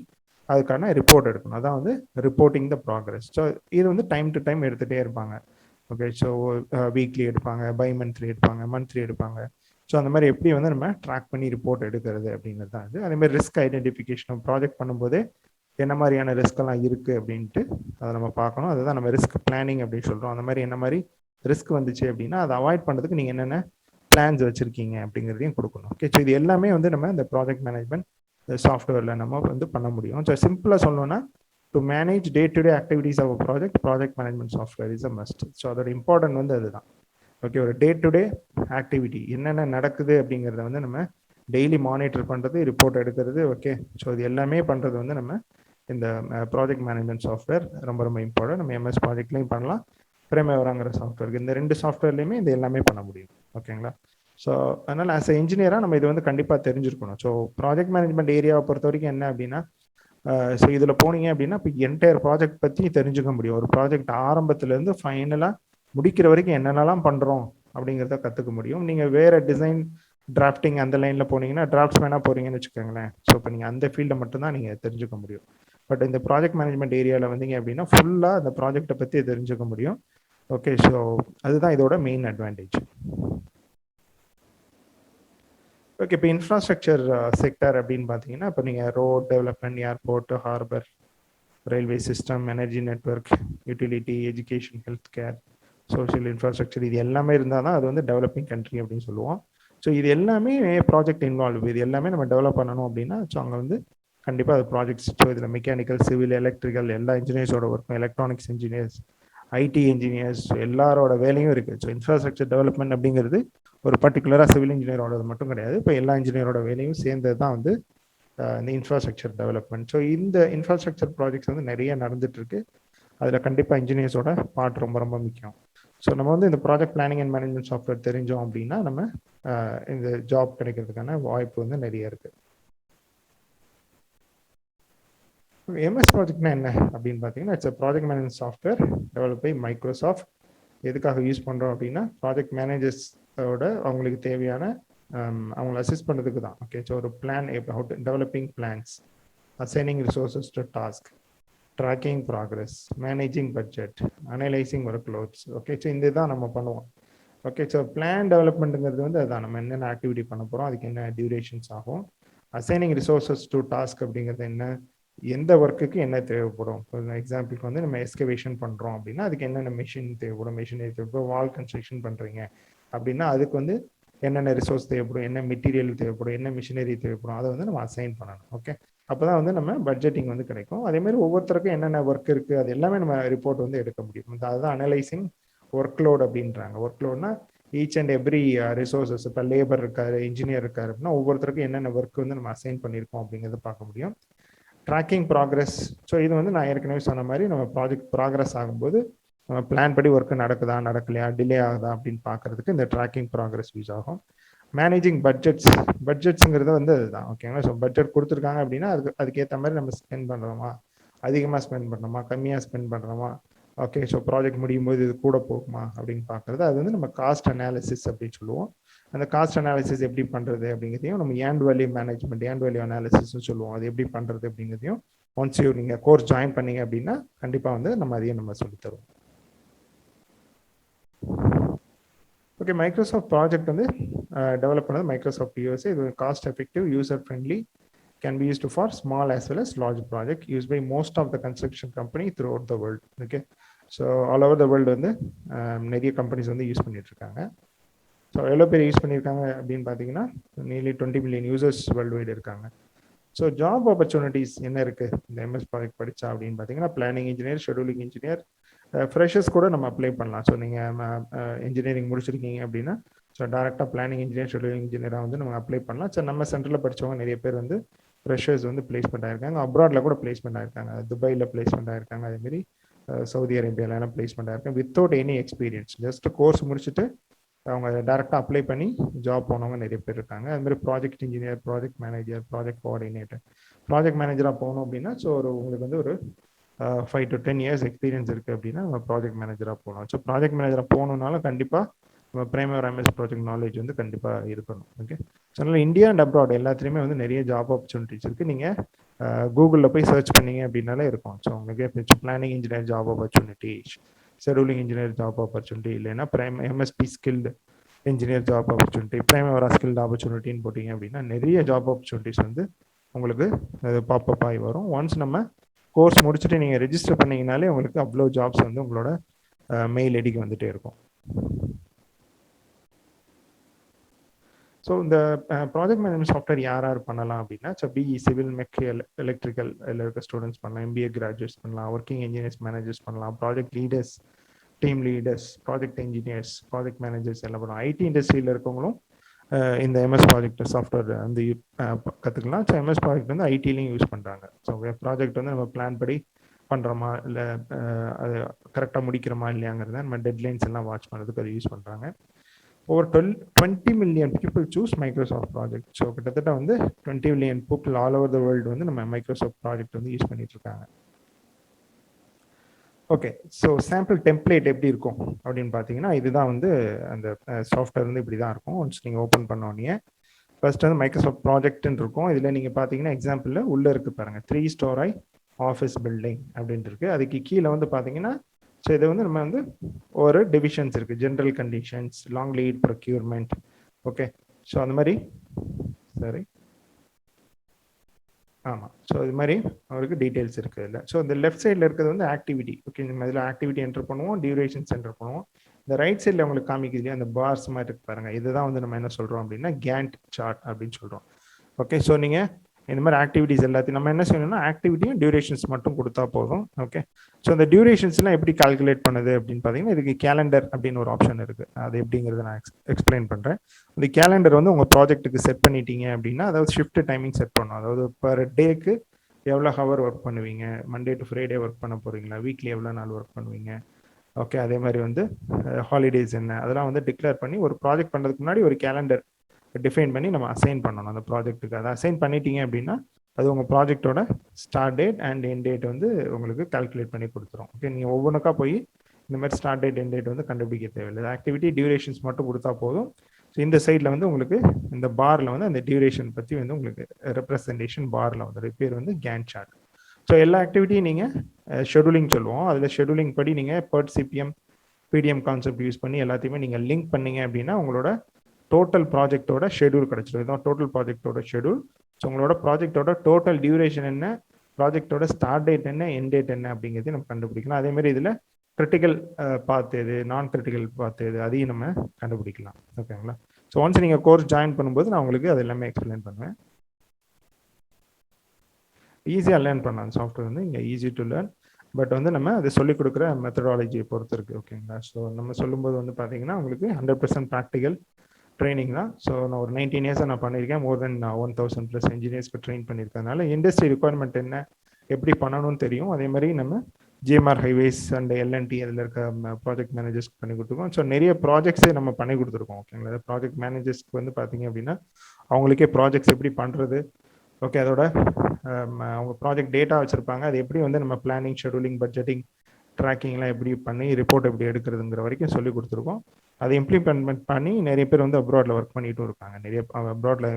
அதுக்கான ரிப்போர்ட் எடுக்கணும். அதான் வந்து ரிப்போர்ட்டிங் த ப்ராக்ரஸ். ஸோ இது வந்து டைம் டு டைம் எடுத்துகிட்டே இருப்பாங்க. ஓகே, ஸோ வீக்லி எடுப்பாங்க, பை மந்த்லி எடுப்பாங்க, மந்த்லி எடுப்பாங்க. ஸோ அந்த மாதிரி எப்படி வந்து நம்ம ட்ராக் பண்ணி ரிப்போர்ட் எடுக்கிறது அப்படிங்கிறது தான் இது. அதே மாதிரி ரிஸ்க் ஐடென்டிஃபிகேஷன் ப்ராஜெக்ட் பண்ணும்போதே என்ன மாதிரியான ரிஸ்க் எல்லாம் இருக்குது அப்படின்ட்டு அதை நம்ம பார்க்கணும். அதுதான் நம்ம ரிஸ்க் பிளானிங் அப்படின்னு சொல்கிறோம். அந்த மாதிரி என்ன மாதிரி ரிஸ்க் வந்துச்சு அப்படின்னா அதை அவாய்ட் பண்ணுறதுக்கு நீங்கள் என்னென்ன பிளான்ஸ் வச்சுருக்கீங்க அப்படிங்கிறதையும் கொடுக்கணும். ஓகே, ஸோ இது எல்லாமே வந்து நம்ம இந்த ப்ராஜெக்ட் மேனேஜ்மெண்ட் சாஃப்ட்வேரில் நம்ம வந்து பண்ண முடியும். ஸோ சிம்பிளாக சொல்லணும்னா to manage day to day activities of project management software is a must. So அதோட இம்பார்ட்டன்ட் வந்து அதுதான். ஓகே, ஒரு டே டு டே ஆக்டிவிட்டி என்னென்ன நடக்குது அப்படிங்கிறத வந்து நம்ம டெய்லி மானிட்டர் பண்ணுறது, ரிப்போர்ட் எடுக்கிறது. ஓகே, ஸோ இது எல்லாமே பண்ணுறது வந்து நம்ம இந்த ப்ராஜெக்ட் மேனேஜ்மெண்ட் சாஃப்ட்வேர் ரொம்ப ரொம்ப இம்பார்ட்டன்ட். நம்ம எம்எஸ் ப்ராஜெக்ட்லையும் பண்ணலாம், பிரைமேவராங்கிற சாஃப்ட்வேருக்கு, இந்த 2 சாஃப்ட்வேர்லையுமே இது எல்லாமே பண்ண முடியும். ஓகேங்களா? ஸோ அதனால் ஆஸ் எ இன்ஜினியராக நம்ம இது வந்து கண்டிப்பாக தெரிஞ்சிருக்கணும். ஸோ ப்ராஜெக்ட் மேனேஜ்மெண்ட் ஏரியாவை பொறுத்த வரைக்கும் என்ன அப்படின்னா, ஸோ இதில் போனீங்க அப்படின்னா இப்போ என்டையர் ப்ராஜெக்ட் பற்றி தெரிஞ்சுக்க முடியும். ஒரு ப்ராஜெக்ட் ஆரம்பத்துலேருந்து ஃபைனலாக முடிக்கிற வரைக்கும் என்னென்னலாம் பண்ணுறோம் அப்படிங்கிறத கற்றுக்க முடியும். நீங்கள் வேறு டிசைன் டிராஃப்டிங் அந்த லைனில் போனீங்கன்னா டிராஃப்ட்ஸ்மேனாக போகிறீங்கன்னு வச்சுக்கோங்களேன். ஸோ இப்போ நீங்கள் அந்த ஃபீல்டை மட்டும்தான் நீங்கள் தெரிஞ்சுக்க முடியும். பட் இந்த ப்ராஜெக்ட் மேனேஜ்மெண்ட் ஏரியாவில் வந்தீங்க அப்படின்னா ஃபுல்லாக அந்த ப்ராஜெக்டை பற்றி தெரிஞ்சுக்க முடியும். ஓகே, ஸோ அதுதான் இதோட மெயின் அட்வான்டேஜ். ஓகே, இப்போ இன்ஃப்ராஸ்ட்ரக்சர் செக்டர் அப்படின்னு பார்த்தீங்கன்னா இப்போ நீங்கள் road development, airport, harbour, railway system, energy network, utility, education, health care, social infrastructure, இது எல்லாமே இருந்தால் தான் அது வந்து டெவலப்பிங் கண்ட்ரி அப்படின்னு சொல்லுவோம். ஸோ இது எல்லாமே ப்ராஜெக்ட் இன்வால்வ், இது எல்லாமே நம்ம டெவலப் பண்ணணும் அப்படின்னா ஸோ அங்கே வந்து கண்டிப்பாக அது ப்ராஜெக்ட்ஸ். ஸோ இதில் மெக்கானிக்கல், சிவில், எலக்ட்ரிக்கல் எல்லா இன்ஜினியர்ஸோட ஒர்க்கும், எலக்ட்ரானிக்ஸ் இன்ஜினியர்ஸ், ஐடி இன்ஜினியர்ஸ் எல்லாரோட வேலையும் இருக்குது. ஸோ இன்ஃப்ராஸ்ட்ரக்சர் டெவலப்மெண்ட் அப்படிங்கிறது ஒரு பர்டிகுலராக சிவில் இன்ஜினியரோட மட்டும் கிடையாது, இப்போ எல்லா இன்ஜினியரோட வேலையும் சேர்ந்தது தான் வந்து இந்த இன்ஃப்ராஸ்ட்ரக்சர் டெவலப்மெண்ட். ஸோ இந்த இன்ஃப்ராஸ்ட்ரக்சர் ப்ராஜெக்ட்ஸ் வந்து நிறைய நடந்துட்டு இருக்கு. அதில் கண்டிப்பாக இன்ஜினியர்ஸோட பார்ட் ரொம்ப ரொம்ப முக்கியம். ஸோ நம்ம வந்து இந்த project planning and management software தெரிஞ்சோம் அப்படின்னா நம்ம இந்த ஜாப் கிடைக்கிறதுக்கான வாய்ப்பு வந்து நிறைய இருக்கு. எம்எஸ் ப்ராஜெக்ட்னா என்ன அப்படின்னு பார்த்தீங்கன்னா it's project management software develop by Microsoft. எதுக்காக யூஸ் பண்ணுறோம் அப்படின்னா ப்ராஜெக்ட் மேனேஜர்ஸோட அவங்களுக்கு தேவையான அவங்களை அசிஸ்ட் பண்ணுறதுக்கு தான். ஓகே, ஸோ ஒரு plan, developing plans, assigning resources to task, tracking progress, managing budget, analysing work loads. Okay, so இந்த தான் நம்ம பண்ணுவோம். ஓகே, ஸோ பிளான் டெவலப்மெண்ட்டுங்கிறது வந்து அதுதான், நம்ம என்னென்ன ஆக்டிவிட்டி பண்ண போகிறோம், அதுக்கு என்ன டியூரேஷன்ஸ் ஆகும். அசைனிங் ரிசோர்ஸஸ் டு டாஸ்க் அப்படிங்கிறது என்ன, எந்த ஒர்க்குக்கு என்ன தேவைப்படும். எக்ஸாம்பிளுக்கு வந்து நம்ம எஸ்கவேஷன் பண்ணுறோம் அப்படின்னா அதுக்கு என்னென்ன மிஷின் தேவைப்படும், மிஷினரி தேவைப்படும். வால் கன்ஸ்ட்ரக்ஷன் பண்ணுறீங்க அப்படின்னா அதுக்கு வந்து என்னென்ன ரிசோர்ஸ் தேவைப்படும், என்ன மெட்டீரியல் தேவைப்படும், என்ன மிஷினரி தேவைப்படும், அதை வந்து நம்ம அசைன் பண்ணணும். ஓகே, அப்போ தான் வந்து நம்ம பட்ஜெட்டிங் வந்து கிடைக்கும். அதேமாதிரி ஒவ்வொருத்தருக்கும் என்னென்ன ஒர்க் இருக்குது அது எல்லாமே நம்ம ரிப்போர்ட் வந்து எடுக்க முடியும். அதுதான் அனலைசிங் ஒர்க் லோட் அப்படின்றாங்க. ஒர்க் லோட்னா ஈச் அண்ட் எவ்ரி ரிசோர்ஸஸ். இப்போ லேபர் இருக்காரு, இன்ஜினியர் இருக்காரு அப்படின்னா ஒவ்வொருத்தருக்கும் என்னென்ன ஒர்க் வந்து நம்ம அசைன் பண்ணியிருக்கோம் அப்படிங்கிறத பார்க்க முடியும். ட்ராக்கிங் ப்ராக்ரஸ், ஸோ இது வந்து நான் ஏற்கனவே சொன்ன மாதிரி நம்ம ப்ராஜெக்ட் ப்ராக்ரஸ் ஆகும்போது நம்ம பிளான் படி ஒர்க்கு நடக்குதா நடக்கலையா, டிலே ஆகுதா அப்படின்னு பார்க்கறதுக்கு இந்த ட்ராக்கிங் ப்ராக்ரஸ் யூஸ் ஆகும். மேனேஜிங் பட்ஜெட்ஸுங்கிறது வந்து அதுதான். ஓகேங்களா? ஸோ பட்ஜெட் கொடுத்துருக்காங்க அப்படின்னா அதுக்கேற்ற மாதிரி நம்ம ஸ்பெண்ட் பண்ணுறோமா, அதிகமாக ஸ்பெண்ட் பண்ணுறோமா, கம்மியாக ஸ்பெண்ட் பண்ணுறோமா. ஓகே, ஸோ ப்ராஜெக்ட் முடியும் போது இது கூட போகுமா அப்படின்னு பார்க்குறது, அது வந்து நம்ம காஸ்ட் அனாலிசிஸ் அப்படின்னு சொல்லுவோம். அந்த காஸ்ட் அனாலிசிஸ் எப்படி பண்ணுறது அப்படிங்கிறதையும் நம்ம earned value management, earned value அனாலிசிஸ்னு சொல்லுவோம். அது எப்படி பண்ணுறது அப்படிங்கிறதையும் ஒன்ஸ் நீங்கள் கோர்ஸ் ஜாயின் பண்ணீங்க அப்படின்னா கண்டிப்பாக வந்து நம்ம அதையும் நம்ம சொல்லித்தருவோம். ஓகே, மைக்ரோசாஃப்ட் ப்ராஜெக்ட் வந்து டெவலப் பண்ணது மைக்ரோசாஃப்ட் யூஎஸ்ஏ. இது cost effective, user friendly, can be used for small as well as large project, used by most of the construction company throughout the world. Okay, so all over the world வந்து நிறைய கம்பெனிஸ் வந்து யூஸ் பண்ணிட்டு இருக்காங்க. ஸோ எவ்வளோ பேர் யூஸ் பண்ணியிருக்காங்க அப்படின்னு பார்த்தீங்கன்னா nearly 20 million users world wide இருக்காங்க. ஸோ ஜாப் ஆப்பர்ச்சுனிட்டிஸ் என்ன இருக்குது இந்த எம்எஸ் ப்ராஜெக்ட் படித்தா அப்படின்னு பார்த்தீங்கன்னா planning engineer, scheduling engineer, freshers கூட நம்ம அப்ளை பண்ணலாம். ஸோ நீங்கள் இன்ஜினியரிங் முடிச்சிருக்கீங்க அப்படின்னா ஸோ டேரெக்டாக பிளானிங் இன்ஜினியர், ஷெடியூலிங் இன்ஜினியராக வந்து நம்ம அப்ளை பண்ணலாம். ஸோ நம்ம சென்டரில் படித்தவங்க நிறைய பேர் வந்து ஃப்ரெஷர்ஸ் வந்து பிளேஸ்மெண்ட் ஆயிருக்காங்க. அப்ராட்ல கூட பிளேஸ்மெண்ட் ஆயிருக்காங்க. துபாயில் பிளேஸ்மெண்ட் ஆயிருக்காங்க. அதேமாதிரி சவுதி அரேபியாலாம் பிளேஸ்மெண்ட் ஆயிருக்காங்க without any experience. Just course முடிச்சுட்டு அவங்க டேரெக்டாக அப்ளை பண்ணி ஜாப் போனவங்க நிறைய பேர் இருக்காங்க. அதுமாதிரி project engineer, project manager, project coordinator. Project மேனேஜராக போகணும் அப்படின்னா ஸோ உங்களுக்கு வந்து ஒரு 5 to 10 years எக்ஸ்பீரியன்ஸ் இருக்குது அப்படின்னா நம்ம ப்ராஜெக்ட் மேனேஜராக போகலாம். ஸோ ப்ராஜெக்ட் மேனேஜராக போகணுன்னாலும் கண்டிப்பாக நம்ம பிரைமரி எம்எஸ் ப்ராஜெக்ட் நாலேஜ் வந்து கண்டிப்பாக இருக்கணும். ஓகே, ஸோ அதனால் இந்தியா அண்ட் அப்ராட் எல்லாத்துலேயுமே வந்து நிறைய ஜாப் ஆப்பர்ச்சுனிட்டிஸ் இருக்குது. நீங்கள் கூகுளில் போய் சர்ச் பண்ணீங்க அப்படின்னாலே இருக்கும். ஸோ உங்களுக்கு planning engineer job opportunity, scheduling engineer job opportunity, இல்லைன்னா MSP skilled engineer job opportunity, primary skilled ஆப்பர்ச்சுனிட்டின்னு போட்டிங்க அப்படின்னா நிறைய ஜாப் ஆப்பர்ச்சுனிட்டிஸ் வந்து உங்களுக்கு பாப்பப் ஆகி வரும். ஒன்ஸ் நம்ம கோர்ஸ் முடிச்சுட்டு நீங்கள் ரெஜிஸ்டர் பண்ணிங்கனாலே உங்களுக்கு அவ்வளோ ஜாப்ஸ் வந்து உங்களோட மெயில் ஐடிக்கு வந்துகிட்டே இருக்கும். ஸோ இந்த ப்ராஜெக்ட் மேனேஜ்மெண்ட் சாஃப்ட்வேர் யார் யார் பண்ணலாம் அப்படின்னா, so BE civil mechanical electrical இருக்க ஸ்டூடெண்ட்ஸ் பண்ணலாம், எம்பிஏ கிராஜுவேட்ஸ் பண்ணலாம், ஒர்க்கிங் இன்ஜினியர்ஸ் மேனேஜர்ஸ் பண்ணலாம், project leaders, team leaders, project engineers, project managers எல்லாம் பண்ணலாம். ஐடி இண்டஸ்ட்ரியில் இருக்கவங்களும் இந்த எம்எஸ் ப்ராஜெக்ட் சாஃப்ட்வேர் வந்து கற்றுக்கலாம். ஸோ எம்எஸ் ப்ராஜெக்ட் வந்து ஐடிலையும் யூஸ் பண்ணுறாங்க. ஸோ ப்ராஜெக்ட் வந்து நம்ம பிளான் படி பண்ணுறோமா இல்லை அது கரெக்டாக முடிக்கிறோமா இல்லையாங்கிறத நம்ம டெட்லைன்ஸ் எல்லாம் வாட்ச் பண்ணுறதுக்கு அதை யூஸ் பண்ணுறாங்க. Over 20 million people choose Microsoft project. So கிட்டத்தட்ட வந்து 20 million people all over the world வந்து நம்ம மைக்ரோசாஃப்ட் ப்ராஜெக்ட் வந்து யூஸ் பண்ணிட்டு இருக்காங்க. ஓகே, ஸோ சாம்பிள் டெம்ப்ளேட் எப்படி இருக்கும் அப்படின்னு பார்த்தீங்கன்னா, இதுதான் வந்து அந்த சாஃப்ட்வேர் வந்து இப்படி தான் இருக்கும். ஒன்ஸ் நீங்கள் ஓப்பன் பண்ணோடனே ஃபர்ஸ்ட் வந்து மைக்ரோசாஃப்ட் ப்ராஜெக்ட்னு இருக்கும். இதில் நீங்கள் பார்த்தீங்கன்னா எக்ஸாம்பிளில் உள்ளே இருக்கு பாருங்க, 3 ஸ்டோரி ஆஃபீஸ் பில்டிங் அப்படின்ட்டு இருக்கு. அதுக்கு கீழே வந்து பார்த்தீங்கன்னா, ஸோ இது வந்து நம்ம வந்து ஒரு டிவிஷன்ஸ் இருக்குது, general conditions, long lead procurement. Okay, so அந்த மாதிரி சரி ஆமாம். ஸோ இது மாதிரி அவருக்கு டீட்டெயில்ஸ் இருக்குது இல்லை. ஸோ இந்த லெஃப்ட் சைடில் இருக்கிறது வந்து ஆக்டிவிட்டி. ஓகே, இந்த இதில் ஆக்டிவிட்டி என்டர் பண்ணுவோம், டியூரேஷன்ஸ் என்டர் பண்ணுவோம். இந்த ரைட் சைடில் உங்களுக்கு காமிக்குது இல்லையா, அந்த பார்ஸ் மாதிரி இருக்கு பாருங்க, இதுதான் வந்து நம்ம என்ன சொல்கிறோம் அப்படின்னா கேண்ட் சார்ட் அப்படின்னு சொல்கிறோம். ஓகே, ஸோ நீங்கள் இந்த மாதிரி ஆக்டிவிட்டிஸ் எல்லாத்தையும் நம்ம என்ன செய்யணும்னா ஆக்டிவிட்டியும் டியூரேஷன்ஸ் மட்டும் கொடுத்தா போதும். ஓகே, ஸோ அந்த டியூரேஷன்ஸ்லாம் எப்படி கால்குலேட் பண்ணுது அப்படின்னு பார்த்தீங்கன்னா, இதுக்கு கேலண்டர் அப்படின்னு ஒரு ஆப்ஷன் இருக்குது. அது எப்படிங்கிறத நான் எக்ஸ்பிளைன் பண்ணுறேன். இந்த கேலண்டர் வந்து உங்கள் ப்ராஜெக்ட்டுக்கு செட் பண்ணிட்டீங்க அப்படின்னா, அதாவது ஷிஃப்ட் டைமிங் செட் பண்ணணும். அதாவது பர் டேக்கு எவ்வளோ ஹவர் ஒர்க் பண்ணுவீங்க, மண்டே டு ஃப்ரைடே ஒர்க் பண்ண போகிறீங்களா, வீக்லி எவ்வளோ நாள் ஒர்க் பண்ணுவீங்க. ஓகே, அதே மாதிரி வந்து ஹாலிடேஸ் என்ன, அதெல்லாம் வந்து டிக்ளேர் பண்ணி ஒரு ப்ராஜெக்ட் பண்ணுறதுக்கு முன்னாடி ஒரு கேலண்டர் டிஃபைன் பண்ணி நம்ம அசைன் பண்ணணும் அந்த ப்ராஜெக்ட்டுக்கு. அதை அசைன் பண்ணிட்டீங்க அப்படின்னா அது உங்கள் ப்ராஜெக்டோட start date and end date வந்து உங்களுக்கு கால்குலேட் பண்ணி கொடுத்துரும். ஓகே, நீங்கள் ஒவ்வொன்றுக்கா போய் இந்த மாதிரி ஸ்டார்ட் டேட் எண்ட் டேட் வந்து கண்டுபிடிக்க தேவையில்லை. ஆக்டிவிட்டி டியூரேஷன்ஸ் மட்டும் கொடுத்தா போதும். ஸோ இந்த சைடில் வந்து உங்களுக்கு இந்த பாரில் வந்து அந்த டியூரேஷன் பற்றி வந்து உங்களுக்கு ரெப்ரசன்டேஷன் பாரில் வந்து பேர் வந்து கேண்ட் சார்ட். ஸோ எல்லா ஆக்டிவிட்டியும் நீங்கள் ஷெடியூலிங் சொல்லுவோம். அதில் ஷெடியூலிங் படி நீங்கள் PERT CPM PDM concept use பண்ணி எல்லாத்தையுமே நீங்கள் லிங்க் பண்ணீங்க அப்படின்னா உங்களோட டோட்டல் ப்ராஜெக்டோட ஷெடியூல் கிடைச்சிடும். இதுதான் டோட்டல் ப்ராஜெக்டோட ஷெடியூல். ஸோ உங்களோட ப்ராஜெக்டோட டோட்டல் டியூரேஷன் என்ன, ப்ராஜெக்டோட ஸ்டார்ட் டேட் என்ன, எண்ட் டேட் என்ன அப்படிங்கிறது நம்ம கண்டுபிடிக்கலாம். அதே மாதிரி இதில் கிரிட்டிக்கல் பார்த்து எது, நான் கிரிட்டிக்கல் பார்த்து எது, அதையும் நம்ம கண்டுபிடிக்கலாம். ஓகேங்களா? ஸோ ஒன்ஸ் நீங்கள் கோர்ஸ் ஜாயின் பண்ணும்போது நான் உங்களுக்கு அது எல்லாமே எக்ஸ்பிளைன் பண்ணுவேன். ஈஸியாக லேர்ன் பண்ணலாம். சாஃப்ட்வேர் வந்து இங்கே ஈஸி டு லேர்ன். பட் வந்து நம்ம அதை சொல்லிக் கொடுக்குற மெத்தடாலஜியை பொறுத்து இருக்குது. ஓகேங்களா? ஸோ நம்ம சொல்லும்போது வந்து பார்த்தீங்கன்னா உங்களுக்கு 100% ப்ராக்டிக்கல் ட்ரைனிங் தான். ஸோ நான் ஒரு 19 இயர்ஸாக நான் பண்ணியிருக்கேன். மோர் தென் 1000+ இன்ஜினியர்ஸ்க்கு ட்ரெயின் பண்ணியிருக்கனால இண்டஸ்ட்ரி ரிக்குவயர்மெண்ட் என்ன, எப்படி பண்ணணும்னு தெரியும். அதே மாதிரி நம்ம GMR ஹைவேஸ் அண்ட் LNT அதில் இருக்க ப்ராஜெக்ட் மேனேஜர்ஸ்க்கு பண்ணி கொடுத்துருக்கோம். ஸோ நிறைய ப்ராஜெக்ட்ஸே நம்ம பண்ணி கொடுத்துருக்கோம். ஓகேங்களா? ப்ராஜெக்ட் மேனேஜர்ஸ்க்கு வந்து பார்த்தீங்க அப்படின்னா அவங்களுக்கே ப்ராஜெக்ட்ஸ் எப்படி பண்ணுறது, ஓகே, அதோட அவங்க ப்ராஜெக்ட் டேட்டா வச்சுருப்பாங்க, அது எப்படி வந்து நம்ம பிளானிங், ஷெடியூலிங், பட்ஜெட்டிங், ட்ராக்கிங்லாம் எப்படி பண்ணி ரிப்போர்ட் எப்படி எடுக்கிறதுங்கிற வரைக்கும் சொல்லி கொடுத்துருக்கோம். அதை இம்ப்ளிமெண்ட் பண்ணி நிறைய பேர் வந்து அப்ராட்ல ஒர்க் பண்ணிட்டும் இருக்காங்க. நிறைய அப்ராட்ல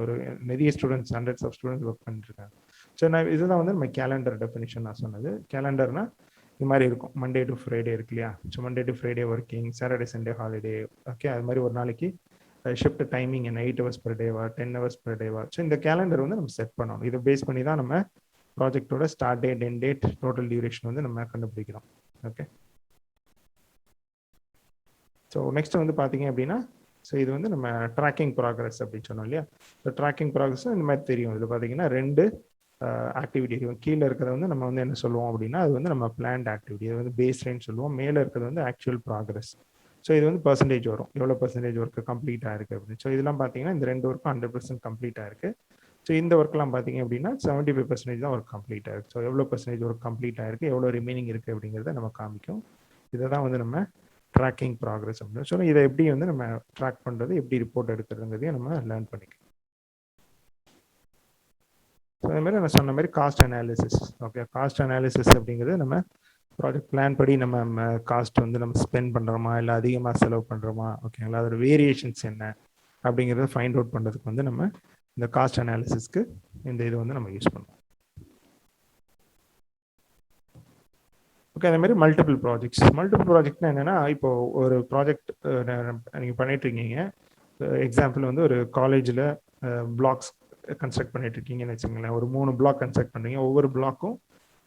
ஒரு நிறைய students, hundreds of students work பண்ணிட்டு இருக்காங்க. ஸோ நான் இதுதான் வந்து நம்ம கேலண்டர் டெஃபினிஷன் நான் சொன்னது. கேலண்டர்னா இது மாதிரி இருக்கும். மண்டே டு ஃப்ரைடே இருக்கு இல்லையா? So Monday to Friday working, Saturday Sunday holiday. Okay, அது மாதிரி ஒரு நாளைக்கு ஷிஃப்ட் டைமிங் என்ன, 8 hours per day, 10 hours per day. So இந்த கேலண்டர் வந்து நம்ம செட் பண்ணணும். இதை பேஸ் பண்ணி தான் நம்ம ப்ராஜெக்டோட start date, end date, total duration வந்து நம்ம கண்டுபிடிக்கிறோம். ஓகே, ஸோ நெக்ஸ்ட் வந்து பார்த்தீங்க அப்படின்னா, ஸோ இது வந்து நம்ம ட்ராக்கிங் ப்ராக்ரஸ் அப்படின்னு சொன்னோம் இல்லையா? ஸோ ட்ராக்கிங் ப்ராக்ரஸ் இந்த மாதிரி தெரியும். இதில் பார்த்தீங்கன்னா 2 ஆக்டிவிட்டி கீழே இருக்கிறத வந்து நம்ம வந்து என்ன சொல்லுவோம் அப்படின்னா அது வந்து நம்ம பிளான்ட் ஆக்டிவிட்டி, அது வந்து பேஸ் லைன் சொல்லுவோம். மேலே இருக்கிறது வந்து ஆக்சுவல் ப்ராக்ரஸ். ஸோ இது வந்து பர்சன்டேஜ் வரும், எவ்வளோ பர்சன்டேஜ் ஒர்க்கு கம்ப்ளீட் ஆயிருக்கு அப்படின்னு. ஸோ இதெல்லாம் பார்த்தீங்கன்னா இந்த 2 ஒர்க்கும் 100% கம்ப்ளீட் ஆயிருக்கு. ஸோ இந்த ஒர்க்லாம் பார்த்தீங்க அப்படின்னா 75% தான் ஒர்க் கம்ப்ளீட் ஆயிருக்கு. ஸோ எவ்வளோ பர்சன்டேஜ் ஒர்க் கம்ப்ளீட் ஆயிருக்கு, எவ்வளோ ரிமைனிங் இருக்குது அப்படிங்கிறத நம்ம காமிக்கும். இதை தான் வந்து நம்ம ட்ராக்கிங் ப்ராக்ரஸ் அப்படின்னு. ஸோ இதை எப்படி வந்து நம்ம ட்ராக் பண்ணுறது, எப்படி ரிப்போர்ட் எடுக்கிறதுங்கிறதையும் நம்ம லேர்ன் பண்ணிக்கலாம். ஸோ அதே மாதிரி நான் சொன்ன மாதிரி cost analysis. Okay, cost analysis அப்படிங்கிறது நம்ம ப்ராஜெக்ட் பிளான் படி நம்ம காஸ்ட் வந்து நம்ம ஸ்பெண்ட் பண்ணுறோமா இல்லை அதிகமாக செலவு பண்ணுறோமா, ஓகேங்களா, அதோட வேரியேஷன்ஸ் என்ன அப்படிங்கிறத ஃபைண்ட் அவுட் பண்ணுறதுக்கு வந்து நம்ம இந்த காஸ்ட் அனாலிசிஸ்க்கு இந்த இது வந்து நம்ம யூஸ் பண்ணுவோம். ஓகே, அதே மாதிரி மல்டிபிள் ப்ராஜெக்ட்னா என்னென்னா, இப்போ ஒரு ப்ராஜெக்ட் நீங்கள் பண்ணிட்டு இருக்கீங்க. எக்ஸாம்பிள் வந்து ஒரு காலேஜில் பிளாக்ஸ் கன்ஸ்ட்ரக்ட் பண்ணிட்டு இருக்கீங்கன்னு வச்சுக்கோங்களேன். ஒரு 3 பிளாக் கன்ஸ்ட்ரக்ட் பண்ணுறீங்க. ஒவ்வொரு பிளாக்கும்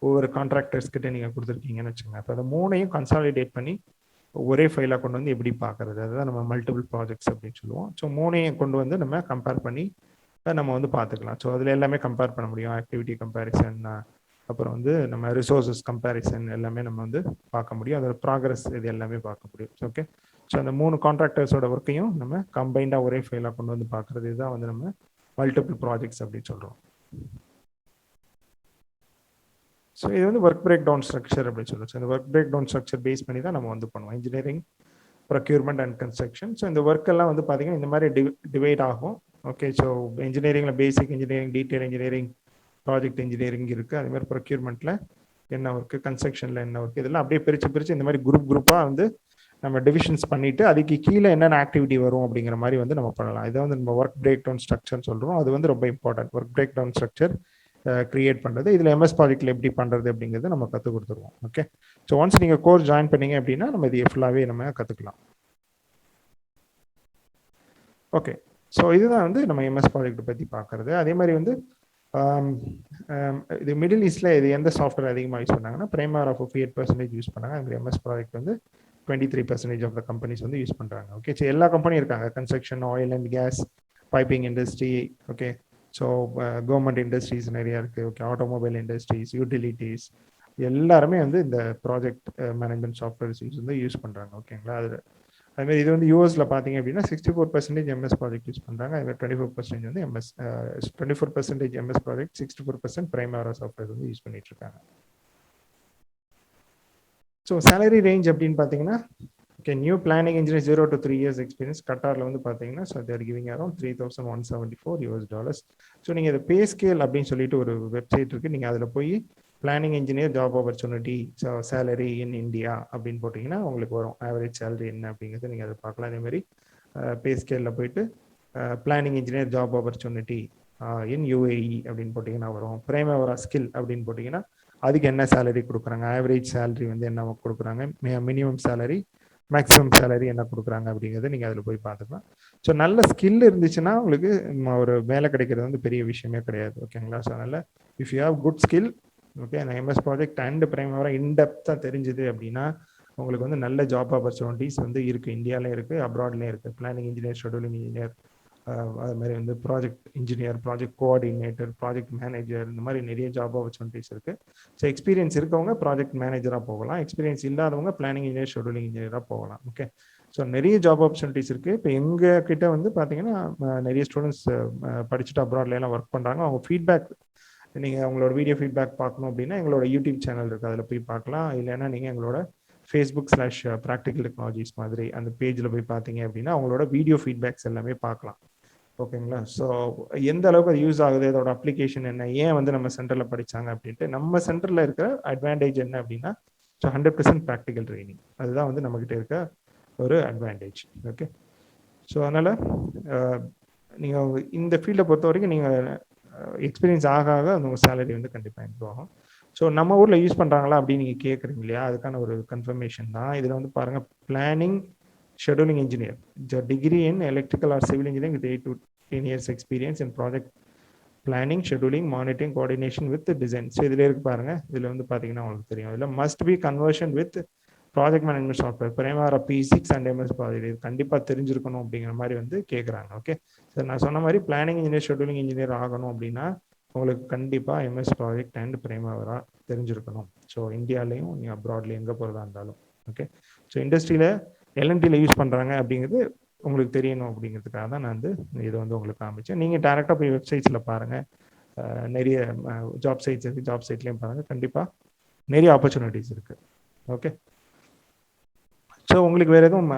ஒவ்வொரு கான்ட்ராக்டர்ஸ் கிட்ட நீங்கள் கொடுத்துருக்கீங்கன்னு வச்சுக்கோங்க. அப்போ அதை 3ஐயும் கன்சாலிடேட் பண்ணி ஒரே ஃபைலாக கொண்டு வந்து எப்படி பார்க்கறது, அதுதான் நம்ம மல்டிபிள் ப்ராஜெக்ட்ஸ் அப்படின்னு சொல்லுவோம். ஸோ மூணையும் கொண்டு வந்து நம்ம கம்பேர் பண்ணி நம்ம வந்து பார்த்துக்கலாம். ஸோ அதில் எல்லாமே கம்பேர் பண்ண முடியும். ஆக்டிவிட்டி கம்பேரிசன், அப்புறம் வந்து நம்ம ரிசோர்ஸஸ் கம்பேரிசன் எல்லாமே நம்ம வந்து பார்க்க முடியும். அதோட ப்ராக்ரஸ் இது எல்லாமே பார்க்க முடியும். ஓகே, ஸோ அந்த 3 கான்ட்ராக்டர்ஸோட ஒர்க்கையும் நம்ம கம்பைண்டாக ஒரே ஃபைலாக கொண்டு வந்து பார்க்குறது, இதுதான் வந்து நம்ம மல்டிபிள் ப்ராஜெக்ட்ஸ் அப்படின்னு சொல்கிறோம். ஸோ இது வந்து ஒர்க் பிரேக் டவுன் ஸ்ட்ரக்சர் அப்படின்னு சொல்லுவோம். ஸோ இந்த work break down structure base பண்ணி தான் நம்ம வந்து பண்ணுவோம் engineering, procurement and construction. So இந்த ஒர்க் எல்லாம் வந்து பார்த்தீங்கன்னா இந்த மாதிரி டிவைட் ஆகும். ஓகே, ஸோ இன்ஜினியரிங்கில் basic engineering, detail engineering, project engineering இருக்குது. அதே மாதிரி ப்ரொக்யூர்மெண்ட்டில் என்ன ஒர்க்கு, கன்ஸ்ட்ரக்ஷனில் என்ன ஒர்க்கு, இதெல்லாம் அப்படியே பிரித்து இந்த மாதிரி குரூப்பாக வந்து நம்ம டிவிஷன்ஸ் பண்ணிவிட்டு அதுக்கு கீழே என்னென்ன ஆக்டிவிட்டி வரும் அப்படிங்கிற மாதிரி வந்து நம்ம பண்ணலாம். இதை வந்து நம்ம ஒர்க் பிரேக் டவுன் ஸ்ட்ரக்சர்னு சொல்கிறோம். அது வந்து ரொம்ப important, work break down structure create பண்ணுறது. இதில் எம்எஸ் ப்ராஜெக்டில் எப்படி பண்ணுறது அப்படிங்கிறத நம்ம கற்றுக் கொடுத்துருவோம். ஓகே, ஸோ ஒன்ஸ் நீங்கள் கோர்ஸ் ஜாயின் பண்ணீங்க அப்படின்னா நம்ம இது ஃபுல்லாகவே நம்ம கற்றுக்கலாம். ஓகே, ஸோ இதுதான் வந்து நம்ம எம்எஸ் ப்ராஜெக்ட் பற்றி பார்க்குறது. அதே மாதிரி வந்து இது மிடில் ஈஸ்டில் இது எந்த சாஃப்ட்வேர் அதிகமாக யூஸ் பண்ணாங்கன்னா பிரைமரா 58% யூஸ் பண்ணாங்க. அந்த எம்எஸ் ப்ராஜெக்ட் வந்து 23% ஆஃப் த கம்பெனிஸ் வந்து யூஸ் பண்ணுறாங்க. ஓகே, ஸோ எல்லா கம்பெனியும் இருக்காங்க, construction, oil and gas, piping industry, okay, so government industries நிறையா இருக்குது. ஓகே, ஆட்டோமொபைல் இண்டஸ்ட்ரீஸ், யூட்டிலிட்டிஸ், எல்லாருமே வந்து இந்த ப்ராஜெக்ட் மேனேஜ்மெண்ட் சாஃப்ட்வேர்ஸ் வந்து யூஸ் பண்ணுறாங்க. ஓகேங்களா, அது அதுமாதிரி இது வந்து யூஎஸ்ல பார்த்தீங்க அப்படின்னா 64% எம்எஸ் ப்ராஜெக்ட் யூஸ் பண்ணுறாங்க. அதுமாதிரி 24% வந்து 24% எம்எஸ் ப்ராஜெக்ட், 64% பிரைமரா சாஃப்ட்வேர் வந்து யூஸ் பண்ணிட்டு இருக்காங்க. ஸோ சேலரி ரேஞ்ச் அப்படின்னு பார்த்தீங்கன்னா, okay, new planning engineer 0 to 3 years experience கட்டாரில் வந்து பார்த்தீங்கன்னா, so they're giving around $3,174. So நீங்கள் இது பே ஸ்கேல் அப்படின்னு சொல்லிட்டு ஒரு வெப்சைட் இருக்குது, நீங்கள் அதில் போய் planning engineer job opportunity salary in India அப்படின்னு போட்டிங்கன்னா உங்களுக்கு வரும் ஆவரேஜ் சேலரி என்ன அப்படிங்கிறது நீங்கள் அதை பார்க்கலாம். அதேமாதிரி பே ஸ்கேலில் போயிட்டு பிளானிங் இன்ஜினியர் ஜாப் ஆப்பர்ச்சுனிட்டி இன் யூஏஇ அப்படின்னு போட்டிங்கன்னா வரும். பிரைமரா ஸ்கில் அப்படின்னு போட்டிங்கன்னா அதுக்கு என்ன சேலரி கொடுக்குறாங்க, ஆவரேஜ் சேலரி வந்து என்ன கொடுக்குறாங்க, மினிமம் சேலரி, மேக்ஸிமம் சேலரி என்ன கொடுக்குறாங்க அப்படிங்கிறத நீங்கள் அதில் போய் பார்த்துக்கலாம். ஸோ நல்ல ஸ்கில் இருந்துச்சுன்னா உங்களுக்கு ஒரு வேலை கிடைக்கிறது வந்து பெரிய விஷயமே கிடையாது. ஓகேங்களா, ஸோ அதனால் if you have good skill, okay, அந்த எம்எஸ் ப்ராஜெக்ட் அண்ட் பிரைமரா இன்டெப்த்தாக தெரிஞ்சுது அப்படின்னா உங்களுக்கு வந்து நல்ல ஜாப் ஆப்பர்ச்சுனிட்டிஸ் வந்து இருக்குது, இந்தியாவிலே இருக்குது, அப்ராட்லேயும் இருக்குது. பிளானிங் இன்ஜினியர், ஷெட்யூலிங் இன்ஜினியர், அது மாதிரி வந்து project engineer, project coordinator, project manager, இந்த மாதிரி நிறைய ஜாப் ஆப்பர்ச்சுனிட்டிஸ் இருக்குது. ஸோ எக்ஸ்பீரியன்ஸ் இருக்கவங்க ப்ராஜெக்ட் மேனேஜராக போகலாம், எக்ஸ்பீரியன்ஸ் இல்லாதவங்க பிளானிங் இன்ஜினியர், ஷெட்யூலிங் இன்ஜினியராக போகலாம். ஓகே, ஸோ நிறைய ஜாப் ஆப்பர்ச்சுனிட்டிஸ் இருக்குது. இப்போ எங்கள் கிட்ட வந்து பார்த்தீங்கன்னா நிறைய ஸ்டூடெண்ட்ஸ் படிச்சுட்டு அப்ராட்லாம் ஒர்க் பண்ணுறாங்க. அவங்க ஃபீட்பேக், நீங்கள் அவங்களோட வீடியோ ஃபீட்பேக் பார்க்கணும் அப்படின்னா எங்களோட யூடியூப் சேனல் இருக்குது, அதில் போய் பார்க்கலாம். இல்லைன்னா நீங்கள் எங்களோட Facebook/ப்ராக்டிக்கல் டெக்னாலஜிஸ் மாதிரி அந்த பேஜில் போய் பார்த்தீங்க அப்படின்னா அவங்களோட வீடியோ ஃபீட்பேக்ஸ் எல்லாமே பார்க்கலாம். ஓகேங்களா, ஸோ எந்த அளவுக்கு அது யூஸ் ஆகுது, அதோட அப்ளிகேஷன் என்ன, ஏன் வந்து நம்ம சென்டரில் படித்தாங்க அப்படின்ட்டு. நம்ம சென்டரில் இருக்கிற அட்வான்டேஜ் என்ன அப்படின்னா, ஸோ 100% ப்ராக்டிக்கல் ட்ரைனிங், அதுதான் வந்து நம்மக்கிட்ட இருக்க ஒரு அட்வான்டேஜ். ஓகே, ஸோ அதனால் நீங்கள் இந்த ஃபீல்டை பொறுத்த வரைக்கும் நீங்கள் எக்ஸ்பீரியன்ஸ் ஆக உங்கள் சேலரி வந்து கண்டிப்பாக இம்ப்ரூவ் ஆகும். ஸோ நம்ம ஊரில் யூஸ் பண்ணுறாங்களா அப்படின்னு நீங்கள் கேட்குறீங்க இல்லையா, அதுக்கான ஒரு கன்ஃபர்மேஷன் தான் இதில் வந்து பாருங்கள். Planning scheduling engineer, degree in electrical or civil engineering with 8 to 10 years experience in project planning, scheduling, monitoring, coordination with design. So இதில் இருக்கு பாருங்கள், இதில் வந்து பார்த்தீங்கன்னா உங்களுக்கு தெரியும், இதில் must be conversion with project management software Primavera P6 and MS project, இது கண்டிப்பாக தெரிஞ்சிருக்கணும் அப்படிங்கிற மாதிரி வந்து கேட்குறாங்க. ஓகே, சார் நான் சொன்ன மாதிரி பிளானிங் இன்ஜினியர், ஷெட்யூலிங் இன்ஜினியர் ஆகணும் அப்படின்னா உங்களுக்கு கண்டிப்பாக எம்எஸ் ப்ராஜெக்ட் அண்ட் பிரைமரா தெரிஞ்சிருக்கணும். ஸோ இந்தியாலையும் நீங்கள் அப்ராட்லேயும் எங்கே போகிறதா இருந்தாலும். ஓகே, ஸோ இண்டஸ்ட்ரியில் எல்என்டியில் யூஸ் பண்ணுறாங்க அப்படிங்கிறது உங்களுக்கு தெரியணும் அப்படிங்கிறதுக்காக தான் நான் வந்து இதை வந்து உங்களுக்கு காமிச்சேன். நீங்கள் டேரெக்டாக போய் வெப்சைட்ஸில் பாருங்கள், நிறைய ஜாப் சைட்ஸ் இருக்குது, ஜாப் சைட்லேயும் பாருங்கள், கண்டிப்பாக நிறைய ஆப்பர்ச்சுனிட்டிஸ் இருக்குது. ஓகே, ஸோ உங்களுக்கு வேறு எதுவும்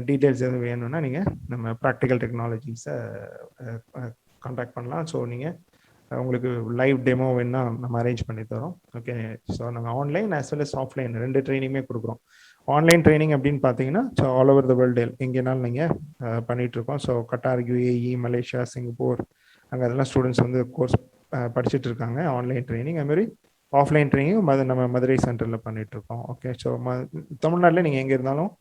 டீட்டெயில்ஸ் எதுவும் வேணும்னா நீங்கள் நம்ம ப்ராக்டிக்கல் டெக்னாலஜிஸை கான்டாக்ட் பண்ணலாம். ஸோ நீங்கள் உங்களுக்கு லைவ் டெமோ வேணுன்னா நம்ம அரேஞ்ச் பண்ணி தரோம். ஓகே, ஸோ நாங்கள் online as well as offline 2 ட்ரைனிங்குமே கொடுக்குறோம். ஆன்லைன் ட்ரைனிங் அப்படின்னு பார்த்தீங்கன்னா so all over the world எங்கேனாலும் நீங்கள் பண்ணிகிட்ருக்கோம். So Qatar, UAE, Malaysia, Singapore, அங்கே அதெல்லாம் ஸ்டூடெண்ட்ஸ் வந்து கோர்ஸ் படிச்சுட்டு இருக்காங்க ஆன்லைன் ட்ரைனிங். அதுமாதிரி ஆஃப்லைன் ட்ரைனிங் நம்ம மதுரை சென்டரில் பண்ணிகிட்ருக்கோம். ஓகே, ஸோ தமிழ்நாட்டில் நீங்கள் எங்கே இருந்தாலும்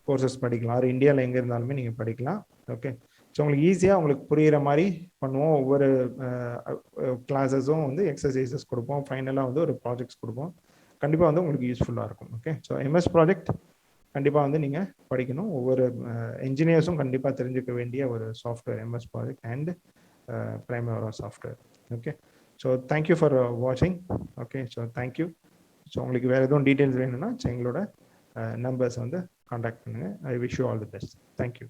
கோர்சஸ் படிக்கலாம், ஆறு இந்தியாவில் எங்கே இருந்தாலுமே நீங்கள் படிக்கலாம். ஓகே, ஸோ உங்களுக்கு ஈஸியாக உங்களுக்கு புரிகிற மாதிரி பண்ணுவோம். ஒவ்வொரு கிளாஸஸும் வந்து எக்ஸசைசஸ் கொடுப்போம், ஃபைனலாக வந்து ஒரு ப்ராஜெக்ட்ஸ் கொடுப்போம். கண்டிப்பாக வந்து உங்களுக்கு யூஸ்ஃபுல்லாக இருக்கும். ஓகே, ஸோ எம்எஸ் ப்ராஜெக்ட் கண்டிப்பாக வந்து நீங்கள் படிக்கணும். ஒவ்வொரு என்ஜினியர்ஸும் கண்டிப்பாக தெரிஞ்சுக்க வேண்டிய ஒரு software MS project and Primavera software. Okay, so thank you for வாட்சிங். Okay, so thank you. ஸோ உங்களுக்கு வேறு எதுவும் டீட்டெயில்ஸ் வேணும்னா எங்களோட நம்பர்ஸ் வந்து காண்டாக்ட் பண்ணுங்கள். I wish you all the best. Thank you.